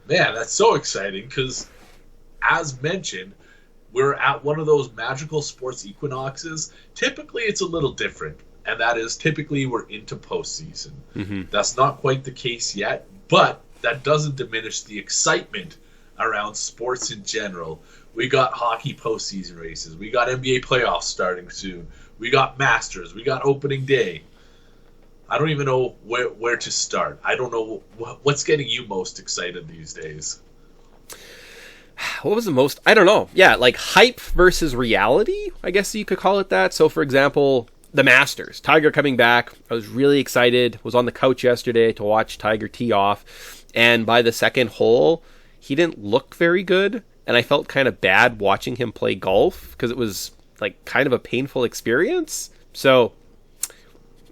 Man, that's so exciting because, as mentioned, we're at one of those magical sports equinoxes. Typically, it's a little different, and that is typically we're into postseason. That's not quite the case yet, but that doesn't diminish the excitement around sports in general. We got hockey postseason races. We got NBA playoffs starting soon. We got Masters. We got opening day. I don't even know where to start. I don't know what's getting you most excited these days. What was the most? I don't know. Yeah, like hype versus reality, I guess you could call it that. So, for example, the Masters. Tiger coming back. I was really excited. Was on the couch yesterday to watch Tiger tee off. And by the second hole, he didn't look very good. And I felt kind of bad watching him play golf because it was like kind of a painful experience. So,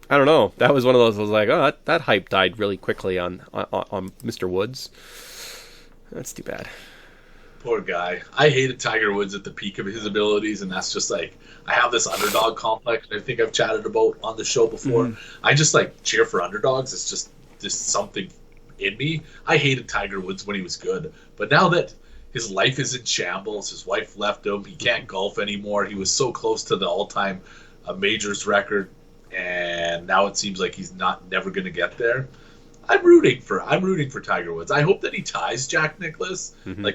I don't know. That was one of those. I was like, oh, that hype died really quickly on Mr. Woods. That's too bad. Poor guy. I hated Tiger Woods at the peak of his abilities, and that's just like, I have this underdog complex I think I've chatted about on the show before. Mm-hmm. I just like cheer for underdogs. It's just something in me. I hated Tiger Woods when he was good, but now that his life is in shambles, his wife left him, he can't golf anymore. He was so close to the all-time majors record, and now it seems like he's never going to get there. I'm rooting for Tiger Woods. I hope that he ties Jack Nicklaus. Mm-hmm.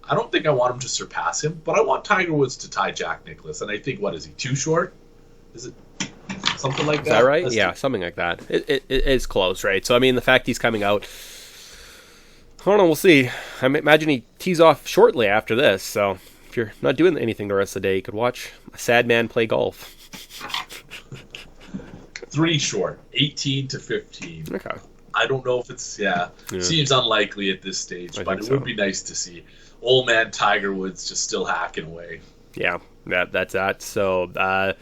I don't think I want him to surpass him, but I want Tiger Woods to tie Jack Nicklaus. And I think, what is he, too short? Is it something like that? Is that right? Yeah, something like that. It is close, right? So, I mean, the fact he's coming out, I don't know, we'll see. I imagine he tees off shortly after this. So, if you're not doing anything the rest of the day, you could watch a sad man play golf. 3 short, 18 to 15. Okay. I don't know if it's, seems unlikely at this stage, but it would be nice to see old man Tiger Woods just still hacking away. Yeah, that's that. So,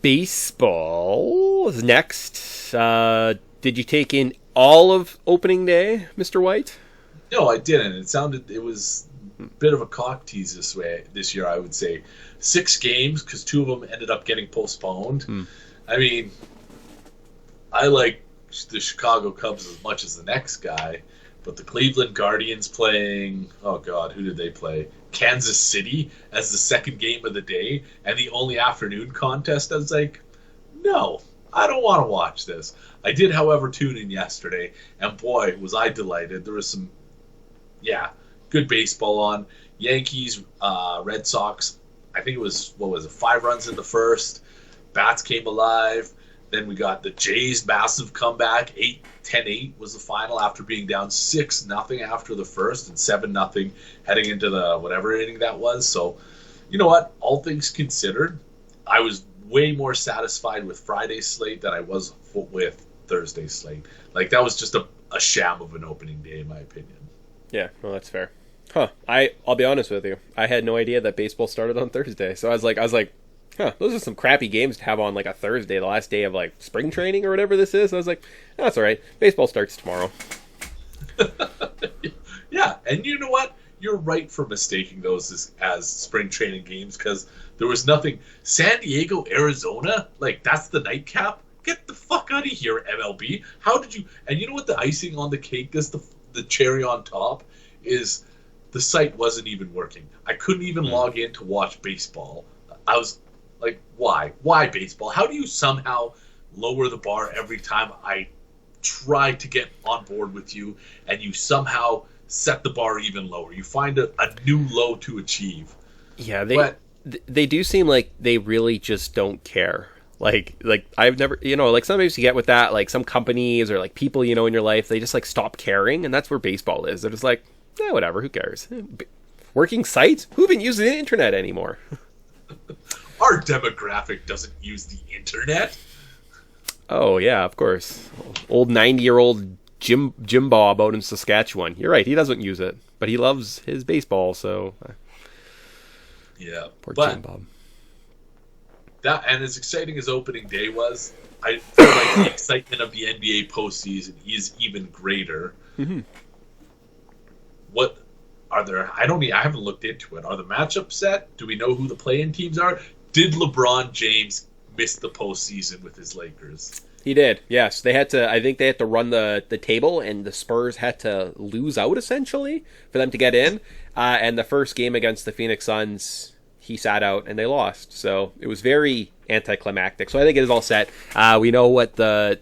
baseball is next. Did you take in all of opening day, Mr. White? No, I didn't. It was a bit of a cock tease this year, I would say. 6 games, because 2 of them ended up getting postponed. I mean, I like the Chicago Cubs as much as the next guy, but the Cleveland Guardians playing, oh God, who did they play? Kansas City as the second game of the day, and the only afternoon contest. I was like, no, I don't want to watch this. I did, however, tune in yesterday, and boy, was I delighted. There was some, good baseball on. Yankees, Red Sox, I think it was, 5 runs in the first. Bats came alive. Then we got the Jays' massive comeback. 10-8 was the final after being down 6-0 after the first and 7-0 heading into the whatever inning that was. So, you know what? All things considered, I was way more satisfied with Friday's slate than I was with Thursday's slate. Like, that was just a sham of an opening day, in my opinion. Yeah, well, that's fair. I'll be honest with you. I had no idea that baseball started on Thursday. So I was like, those are some crappy games to have on like a Thursday, the last day of like spring training or whatever this is. I was like, that's all right. Baseball starts tomorrow. Yeah, and you know what? You're right for mistaking those as spring training games because there was nothing. San Diego, Arizona, like that's the nightcap. Get the fuck out of here, MLB. How did you? And you know what? The icing on the cake is the cherry on top is the site wasn't even working. I couldn't even log in to watch baseball. I was like, why? Why baseball? How do you somehow lower the bar every time I try to get on board with you and you somehow set the bar even lower? You find a new low to achieve. Yeah, they do seem like they really just don't care. Like I've never, like sometimes you get with that, like some companies or like people, in your life, they just like stop caring. And that's where baseball is. They're just like, whatever, who cares? Working sites? Who even uses the internet anymore? Our demographic doesn't use the internet. Oh, yeah, of course. Old 90-year-old Jim Bob out in Saskatchewan. You're right, he doesn't use it. But he loves his baseball, so... Yeah. Poor Jim Bob. And as exciting as opening day was, I feel like the excitement of the NBA postseason is even greater. Mm-hmm. What are there? I haven't looked into it. Are the matchups set? Do we know who the play-in teams are? Did LeBron James miss the postseason with his Lakers? He did, yes. I think they had to run the table, and the Spurs had to lose out, essentially, for them to get in. And the first game against the Phoenix Suns, he sat out and they lost. So it was very anticlimactic. So I think it is all set. We know what the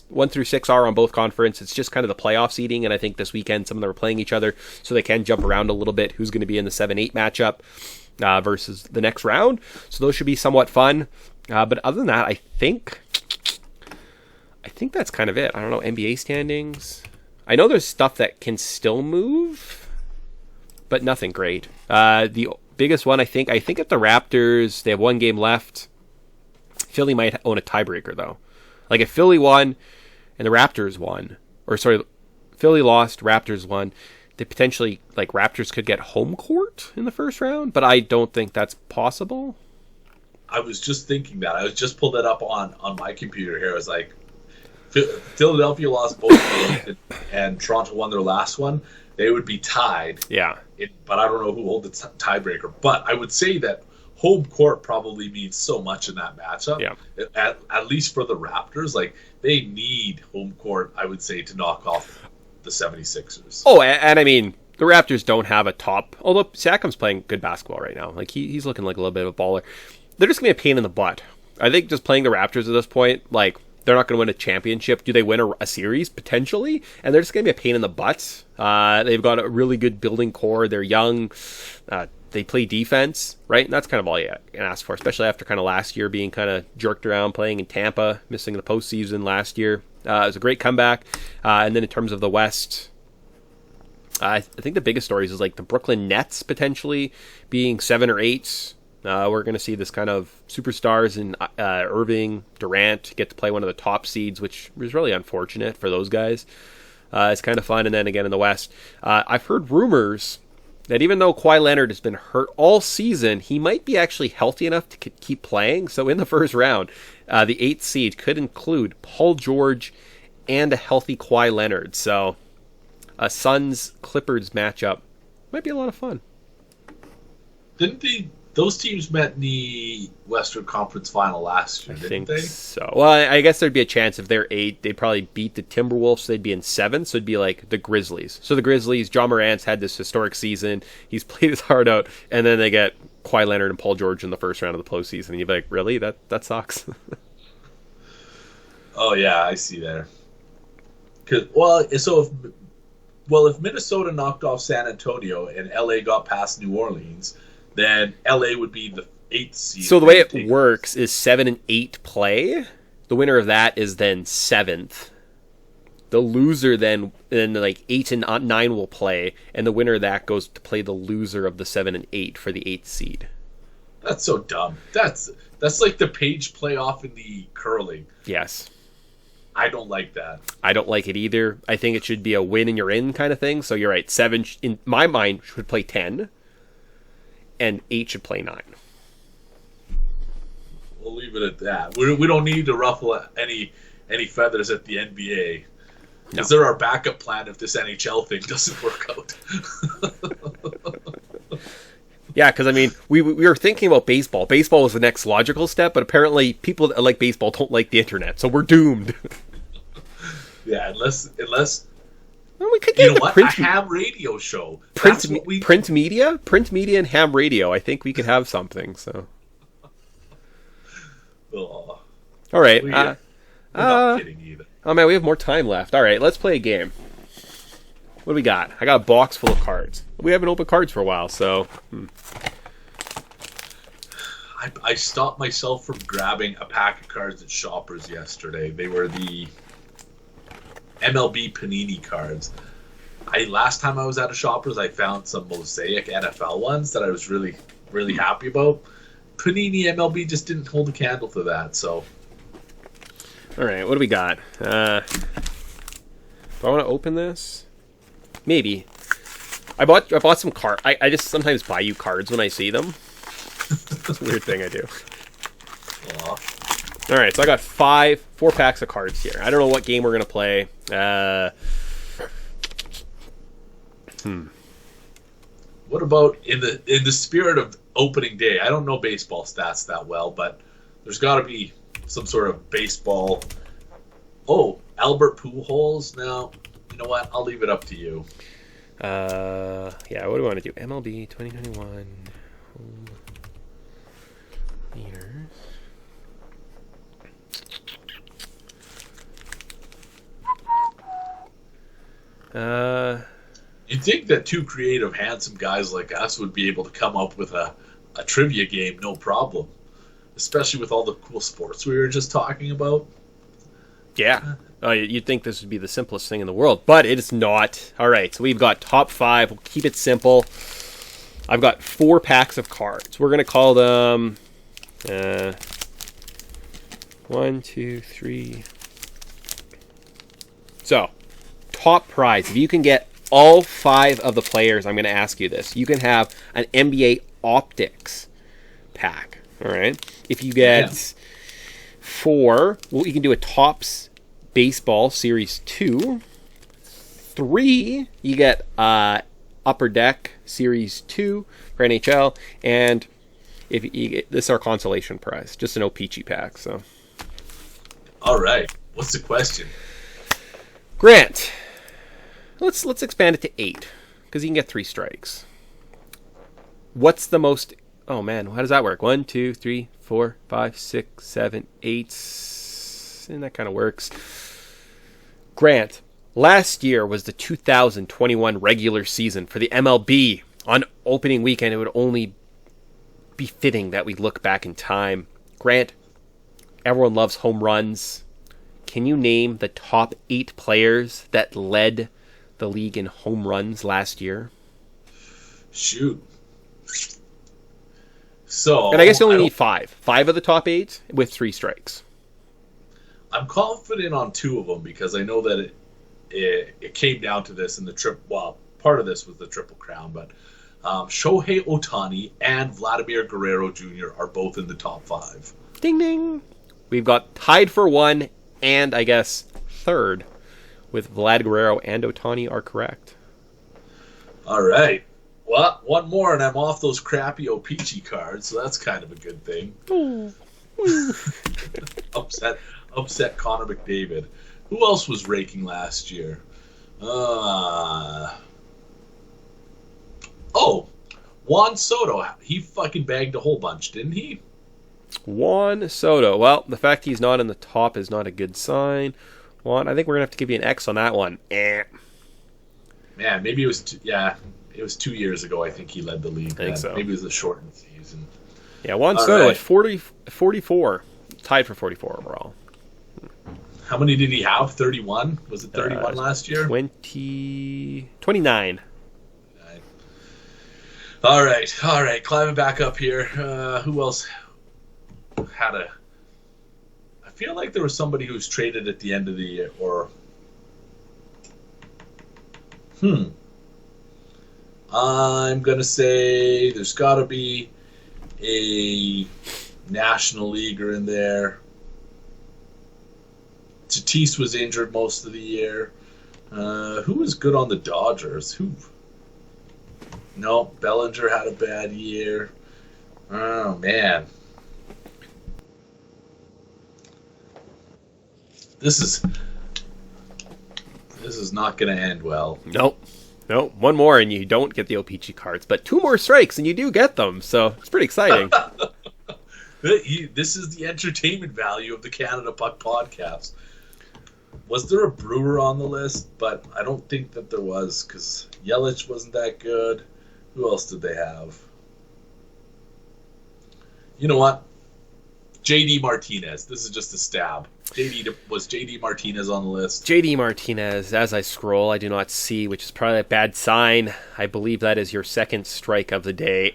1 through 6 are on both conference. It's just kind of the playoff seeding, and I think this weekend some of them are playing each other, so they can jump around a little bit. Who's going to be in the 7-8 matchup versus the next round? So those should be somewhat fun. But other than that, I think that's kind of it. I don't know, NBA standings. I know there's stuff that can still move, but nothing great. The biggest one, I think if the Raptors, they have one game left, Philly might own a tiebreaker, though. Like, if Philly won and the Raptors won, Philly lost, Raptors won, they potentially, like, Raptors could get home court in the first round, but I don't think that's possible. I was just thinking that. I was just pulled it up on my computer here. I was like, Philadelphia lost both games and Toronto won their last one. They would be tied. Yeah. But I don't know who holds the tiebreaker. But I would say that home court probably means so much in that matchup. Yeah. At least for the Raptors. Like, they need home court, I would say, to knock off the 76ers. Oh, and I mean, the Raptors don't have a top. Although Siakam's playing good basketball right now. Like, he's looking like a little bit of a baller. They're just going to be a pain in the butt. I think just playing the Raptors at this point, like, they're not going to win a championship. Do they win a series? Potentially. And they're just going to be a pain in the butt. They've got a really good building core. They're young. They play defense, right? And that's kind of all you can ask for, especially after kind of last year being kind of jerked around, playing in Tampa, missing the postseason last year. It was a great comeback. And then in terms of the West, I think the biggest stories is like the Brooklyn Nets potentially being 7 or 8. We're going to see this kind of superstars in Irving, Durant get to play one of the top seeds, which is really unfortunate for those guys. It's kind of fun. And then again in the West, I've heard rumors that even though Kawhi Leonard has been hurt all season, he might be actually healthy enough to keep playing. So in the first round, the 8th seed could include Paul George and a healthy Kawhi Leonard. So a Suns-Clippers matchup might be a lot of fun. Those teams met in the Western Conference Final last year, didn't they? So. Well, I guess there'd be a chance if they're 8, they'd probably beat the Timberwolves. They'd be in 7, so it'd be like the Grizzlies. So the Grizzlies, John Morant's had this historic season. He's played his heart out, and then they get Kawhi Leonard and Paul George in the first round of the postseason. And you'd be like, really? That sucks. Oh, yeah, I see there. If Minnesota knocked off San Antonio and LA got past New Orleans, then LA would be the 8th seed. So the way it works is 7 and 8 play. The winner of that is then 7th. The loser then like 8 and 9 will play, and the winner of that goes to play the loser of the 7 and 8 for the 8th seed. That's so dumb. That's like the page playoff in the curling. Yes. I don't like that. I don't like it either. I think it should be a win and you're in kind of thing. So you're right. 7, in my mind, should play 10. And 8 should play 9. We'll leave it at that. We don't need to ruffle any feathers at the NBA. Because they're our backup plan if this NHL thing doesn't work out. Yeah, because I mean, we were thinking about baseball. Baseball was the next logical step, but apparently people that like baseball don't like the internet, so we're doomed. Yeah, unless well, we could get a ham radio show. Print media and ham radio. I think we could have something. So, all right. We're not kidding either. Oh man, we have more time left. All right, let's play a game. What do we got? I got a box full of cards. We haven't opened cards for a while, so. I stopped myself from grabbing a pack of cards at Shoppers yesterday. They were the MLB Panini cards. Last time I was at a Shoppers, I found some Mosaic NFL ones that I was really, really happy about. Panini MLB just didn't hold a candle to that, so. All right, what do we got? Do I want to open this? Maybe. I bought some cards. I just sometimes buy you cards when I see them. It's a weird thing I do. Aww. All right, so I got 4 packs of cards here. I don't know what game we're gonna play. What about in the spirit of opening day? I don't know baseball stats that well, but there's got to be some sort of baseball. Oh, Albert Pujols. Now, you know what? I'll leave it up to you. Yeah. What do we want to do? MLB 2021. Leaders. You'd think that two creative, handsome guys like us would be able to come up with a trivia game, no problem. Especially with all the cool sports we were just talking about. Yeah. You'd think this would be the simplest thing in the world, but it is not. All right, so we've got top 5. We'll keep it simple. I've got 4 packs of cards. We're going to call them 1, 2, 3. So, top prize. If you can get all 5 of the players, I'm going to ask you this. You can have an NBA Optics pack. All right. If you get 4, well, you can do a Topps Baseball Series 2. 3, you get Upper Deck Series 2 for NHL, and if you get, this is our consolation prize, just an O-Pee-Chee pack. So, all right, what's the question, Grant? Let's expand it to 8 because you can get 3 strikes. What's the most? Oh man, how does that work? 1, 2, 3, 4, 5, 6, 7, 8, and that kind of works. Grant, last year was the 2021 regular season for the MLB. On opening weekend, it would only be fitting that we look back in time. Grant, everyone loves home runs. Can you name the top 8 players that led the league in home runs last year? Shoot. So, and I guess you only need 5. 5 of the top 8 with 3 strikes. I'm confident on 2 of them because I know that it came down to this in the trip. Well, part of this was the Triple Crown, but Shohei Ohtani and Vladimir Guerrero Jr. are both in the top 5. Ding ding. We've got tied for 1 and I guess 3rd with Vlad Guerrero and Ohtani are correct. All right. Well, one more and I'm off those crappy O-Pee-Chee cards, so that's kind of a good thing. Upset Connor McDavid. Who else was raking last year? Juan Soto. He fucking bagged a whole bunch, didn't he? Juan Soto. Well, the fact he's not in the top is not a good sign. Juan, I think we're going to have to give you an X on that one. Man, maybe it was... It was 2 years ago, I think he led the league. I think so. Maybe it was a shortened season. Yeah, Juan Soto at 44. Tied for 44 overall. How many did he have? 31? Was it 31 last year? 29. All right. Climbing back up here. Who else had a... I feel like there was somebody who was traded at the end of the year, or... I'm going to say there's got to be a National Leaguer in there. Tatis was injured most of the year. Who was good on the Dodgers? No, Bellinger had a bad year. Oh, man. This is not going to end well. Nope. One more and you don't get the O-Pee-Chee cards, but 2 more strikes and you do get them, so it's pretty exciting. This is the entertainment value of the Canada Puck podcast. Was there a Brewer on the list? But I don't think that there was, because Yelich wasn't that good. Who else did they have? You know what? JD Martinez. This is just a stab. Was JD Martinez on the list? JD Martinez, as I scroll, I do not see, which is probably a bad sign. I believe that is your second strike of the day.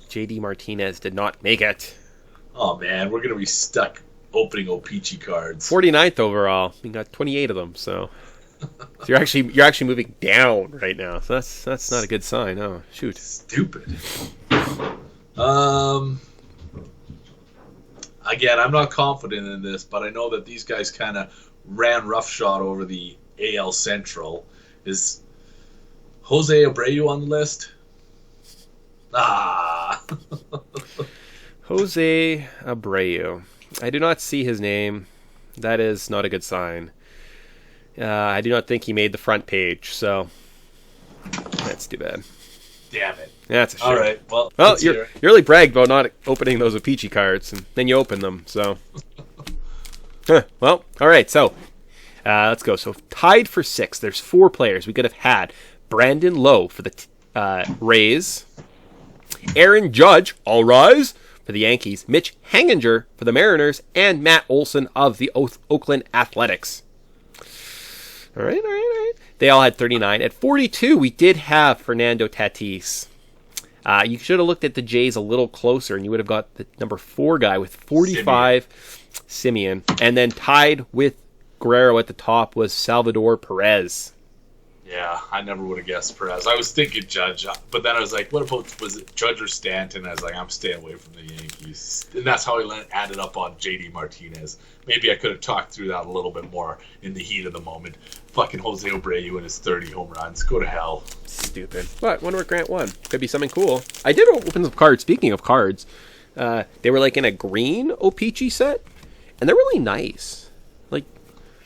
JD Martinez did not make it. Oh, man. We're going to be stuck opening O-Pee-Chee cards. 49th overall. We got 28 of them, so you're actually moving down right now. So that's not a good sign. Oh, shoot. Stupid. Again, I'm not confident in this, but I know that these guys kind of ran roughshod over the AL Central. Is Jose Abreu on the list? Jose Abreu. I do not see his name. That is not a good sign. I do not think he made the front page, so that's too bad. damn it. That's a shame. All right, well, you really bragged about not opening those O-Pee-Chee cards, and then you open them, so. Well, all right, so let's go. So tied for 6. There's 4 players. We could have had Brandon Lowe for the Rays, Aaron Judge, all rise, for the Yankees, Mitch Hanginger for the Mariners, and Matt Olson of the Oakland Athletics. All right. They all had 39. At 42, we did have Fernando Tatis. You should have looked at the Jays a little closer, and you would have got the number 4 guy with 45, Simeon. And then tied with Guerrero at the top was Salvador Perez. Yeah, I never would have guessed Perez. I was thinking Judge, but then I was like, what about, was it Judge or Stanton? I was like, I'm staying away from the Yankees. And that's how I added up on JD Martinez. Maybe I could have talked through that a little bit more in the heat of the moment. Fucking Jose Abreu and his 30 home runs. Go to hell. Stupid. But wonder what Grant won. Could be something cool. I did open some cards. Speaking of cards, they were like in a green O-Pee-Chee set, and they're really nice. Like,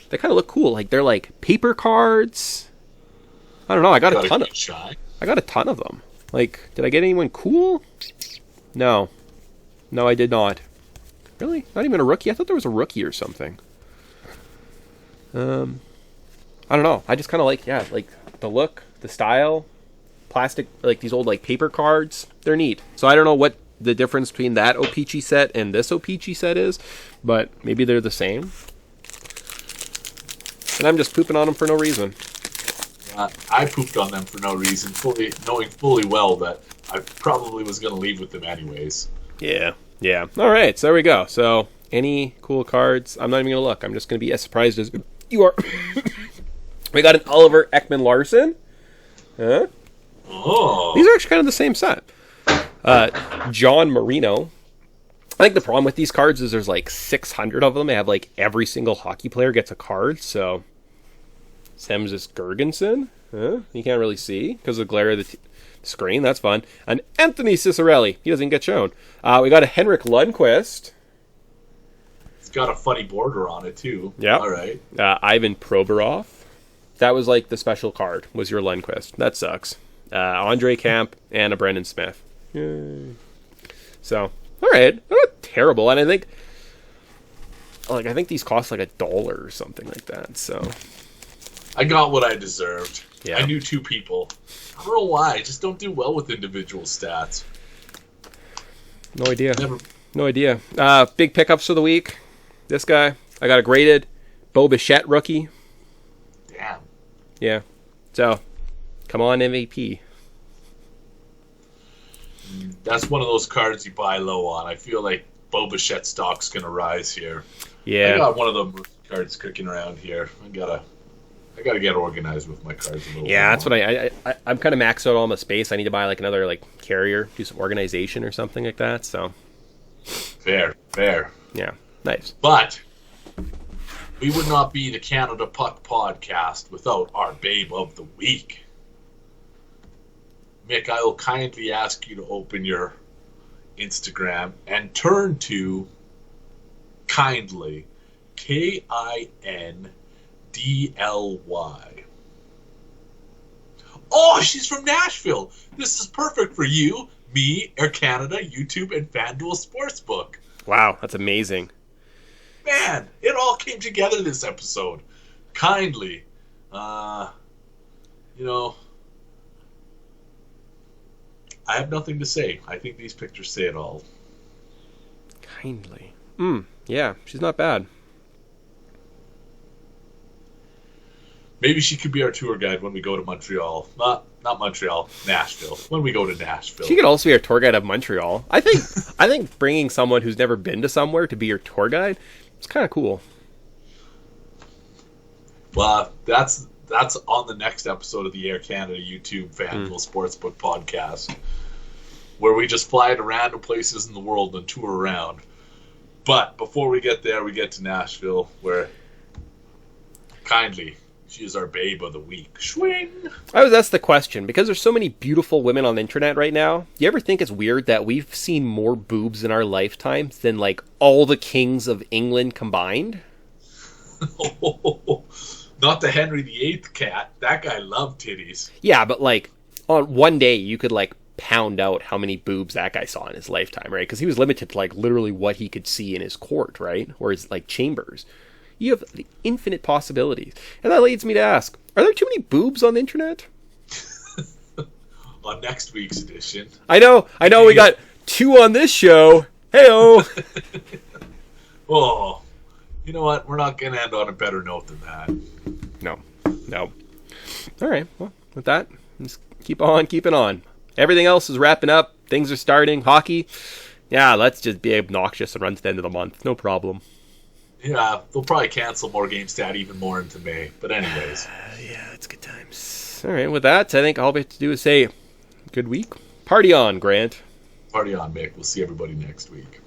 they kind of look cool. Like, they're like paper cards. I don't know. I got a ton of them. Like, did I get anyone cool? No, I did not. Really? Not even a rookie? I thought there was a rookie or something. I don't know. I just kind of like the look, the style, plastic, like these old like paper cards. They're neat. So I don't know what the difference between that O-Pee-Chee set and this O-Pee-Chee set is, but maybe they're the same. And I'm just pooping on them for no reason. I pooped on them for no reason, knowing fully well that I probably was going to leave with them anyways. Yeah. All right, so there we go. So, any cool cards? I'm not even going to look. I'm just going to be as surprised as you are. We got an Oliver Ekman-Larsson. Huh? Oh. These are actually kind of the same set. John Marino. I think the problem with these cards is there's like 600 of them. They have like every single hockey player gets a card, so... Semsis Gergensen. You can't really see because of the glare of the screen. That's fun. And Anthony Cicerelli. He doesn't get shown. We got a Henrik Lundqvist. It's got a funny border on it, too. Yeah. All right. Ivan Provorov. That was like the special card, was your Lundqvist. That sucks. Andre Camp and a Brendan Smith. Yay. So, all right. They're not terrible. And I think these cost like $1 or something like that. So... I got what I deserved. Yeah. I knew 2 people. I don't know why. I just don't do well with individual stats. No idea. Big pickups for the week. This guy. I got a graded Bo Bichette rookie. Damn. Yeah. So, come on, MVP. That's one of those cards you buy low on. I feel like Bo Bichette stock's going to rise here. Yeah. I got one of them cards cooking around here. I gotta get organized with my cards a little bit. That's what I'm kind of maxed out on the space. I need to buy like another like carrier, do some organization or something like that. So fair. Yeah, nice. But we would not be the Canada Puck podcast without our babe of the week. Mick, I will kindly ask you to open your Instagram and turn to kindly KINDLY. Oh, she's from Nashville. This is perfect for you, me, Air Canada, YouTube, and FanDuel Sportsbook. Wow, that's amazing. Man, it all came together this episode. Kindly. I have nothing to say. I think these pictures say it all. Kindly. Yeah, she's not bad. Maybe she could be our tour guide when we go to Montreal. Not Montreal, Nashville. When we go to Nashville. She could also be our tour guide of Montreal. I think bringing someone who's never been to somewhere to be your tour guide is kind of cool. Well, that's on the next episode of the Air Canada YouTube FanDuel Sportsbook podcast, where we just fly to random places in the world and tour around. But before we get there, we get to Nashville, where kindly... she is our babe of the week. Schwing! I was asked the question, because there's so many beautiful women on the internet right now, do you ever think it's weird that we've seen more boobs in our lifetimes than, like, all the kings of England combined? Not the Henry VIII cat. That guy loved titties. Yeah, but, like, on one day, you could, like, pound out how many boobs that guy saw in his lifetime, right? Because he was limited to like literally what he could see in his court, right? Or his like chambers. You have the infinite possibilities. And that leads me to ask, are there too many boobs on the internet? On next week's edition. I know we got 2 on this show. Hey-o! Oh, you know what? We're not going to end on a better note than that. No. All right, well, with that, just keep on keeping on. Everything else is wrapping up. Things are starting. Hockey, yeah, let's just be obnoxious and run to the end of the month. No problem. Yeah, they'll probably cancel more games to add even more into May. But anyways. Yeah, it's good times. All right, with that, I think all we have to do is say good week. Party on, Grant. Party on, Mick. We'll see everybody next week.